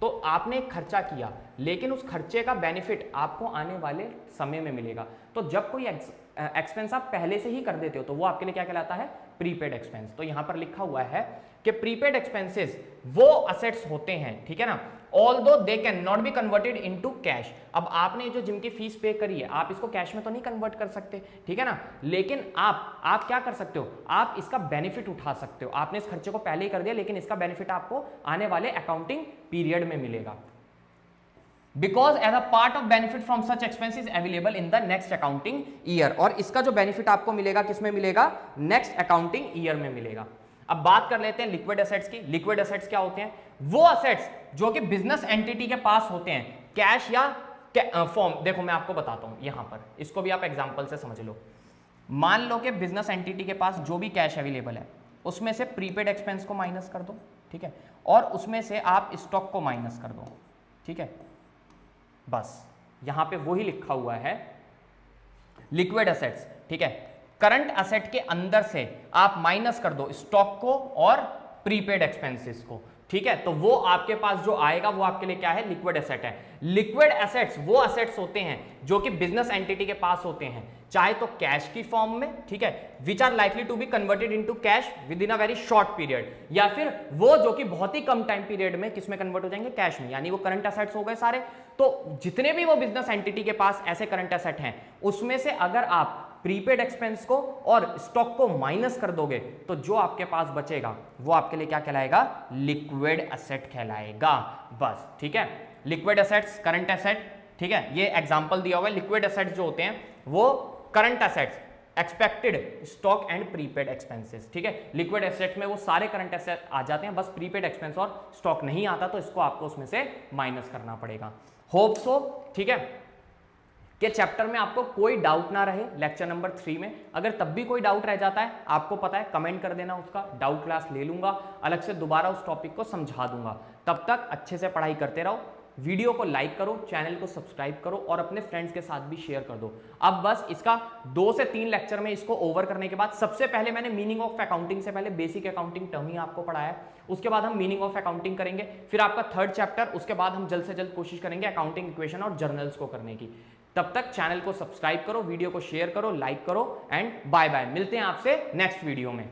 तो आपने एक खर्चा किया, लेकिन उस खर्चे का बेनिफिट आपको आने वाले समय में मिलेगा। तो जब कोई एक्सपेंस आप पहले से ही कर देते हो तो वो आपके लिए क्या कहलाता है, प्रीपेड एक्सपेंस। तो यहां पर लिखा हुआ है कि प्रीपेड एक्सपेंसेस वो असेट्स होते हैं, ठीक है ना, although they can not be converted into cash. अब आपने जो जिम की फीस पे करी है, आप इसको कैश में तो नहीं कन्वर्ट कर सकते, ठीक है ना, लेकिन आप क्या कर सकते हो, आप इसका बेनिफिट उठा सकते हो। आपने इस खर्चे को पहले ही कर दिया, लेकिन इसका बेनिफिट आपको आने वाले अकाउंटिंग पीरियड में मिलेगा। Because as a part of benefit from such expenses available in the next accounting year, और इसका जो बेनिफिट आपको मिलेगा किसमें मिलेगा, नेक्स्ट अकाउंटिंग ईयर में मिलेगा। अब बात कर लेते हैं लिक्विड एसेट्स की। लिक्विड एसेट्स क्या होते हैं, वो एसेट्स जो कि बिजनेस एंटिटी के पास होते हैं, कैश या फॉर्म। देखो मैं आपको बताता हूं यहां पर, इसको भी आप एग्जांपल से समझ लो। मान लो कि बिजनेस एंटिटी के पास जो भी कैश अवेलेबल है उसमें से प्रीपेड एक्सपेंस को माइनस कर दो, ठीक है, और उसमें से आप स्टॉक को माइनस कर दो, ठीक है, बस यहां पे वही लिखा हुआ है लिक्विड एसेट्स, ठीक है। करंट एसेट के अंदर से आप माइनस कर दो स्टॉक को और प्रीपेड एक्सपेंसेस को, ठीक है, तो वो आपके पास जो आएगा वो आपके लिए क्या है, लिक्विड एसेट है। लिक्विड एसेट्स वो एसेट्स होते हैं जो कि बिजनेस एंटिटी के पास होते हैं, चाहे तो कैश की फॉर्म में, ठीक है, which are likely to be converted into cash within a very short period, या फिर वो जो कि बहुत ही कम टाइम पीरियड में किसमें कन्वर्ट हो जाएंगे, कैश में, यानी वो करंट एसेट्स हो गए सारे। तो जितने भी वो बिजनेस एंटिटी के पास ऐसे करंट एसेट हैं उसमें से अगर आप प्रीपेड एक्सपेंस को और स्टॉक को माइनस कर दोगे तो जो आपके पास बचेगा वो आपके लिए क्या कहलाएगा, लिक्विड एसेट कहलाएगा, बस, ठीक है। लिक्विड एसेट्स, करंट एसेट, ठीक है, ये एग्जांपल दिया हुआ है। लिक्विड एसेट्स जो होते हैं वो current assets, expected stock and prepaid expenses, ठीक है। लिक्विड एसेट में वो सारे करंट एसेट आ जाते हैं, बस प्रीपेड एक्सपेंस और स्टॉक नहीं आता, तो इसको आपको उसमें से माइनस करना पड़ेगा। होप सो, ठीक है, कि चैप्टर में आपको कोई डाउट ना रहे लेक्चर नंबर 3 में। अगर तब भी कोई डाउट रह जाता है, आपको पता है, कमेंट कर देना, उसका डाउट क्लास ले लूंगा, अलग से दोबारा उस टॉपिक को समझा दूंगा। तब तक अच्छे से पढ़ाई करते रहो, वीडियो को लाइक करो, चैनल को सब्सक्राइब करो और अपने फ्रेंड्स के साथ भी शेयर कर दो। अब बस इसका 2 से 3 लेक्चर में इसको ओवर करने के बाद, सबसे पहले मैंने मीनिंग ऑफ अकाउंटिंग से पहले बेसिक अकाउंटिंग टर्म ही आपको पढ़ाया, उसके बाद हम मीनिंग ऑफ अकाउंटिंग करेंगे, फिर आपका 3rd चैप्टर, उसके बाद हम जल्द से जल्द कोशिश करेंगे अकाउंटिंग इक्वेशन और जर्नल्स को करने की। तब तक चैनल को सब्सक्राइब करो, वीडियो को शेयर करो, लाइक करो, एंड बाय बाय। मिलते हैं आपसे नेक्स्ट वीडियो में।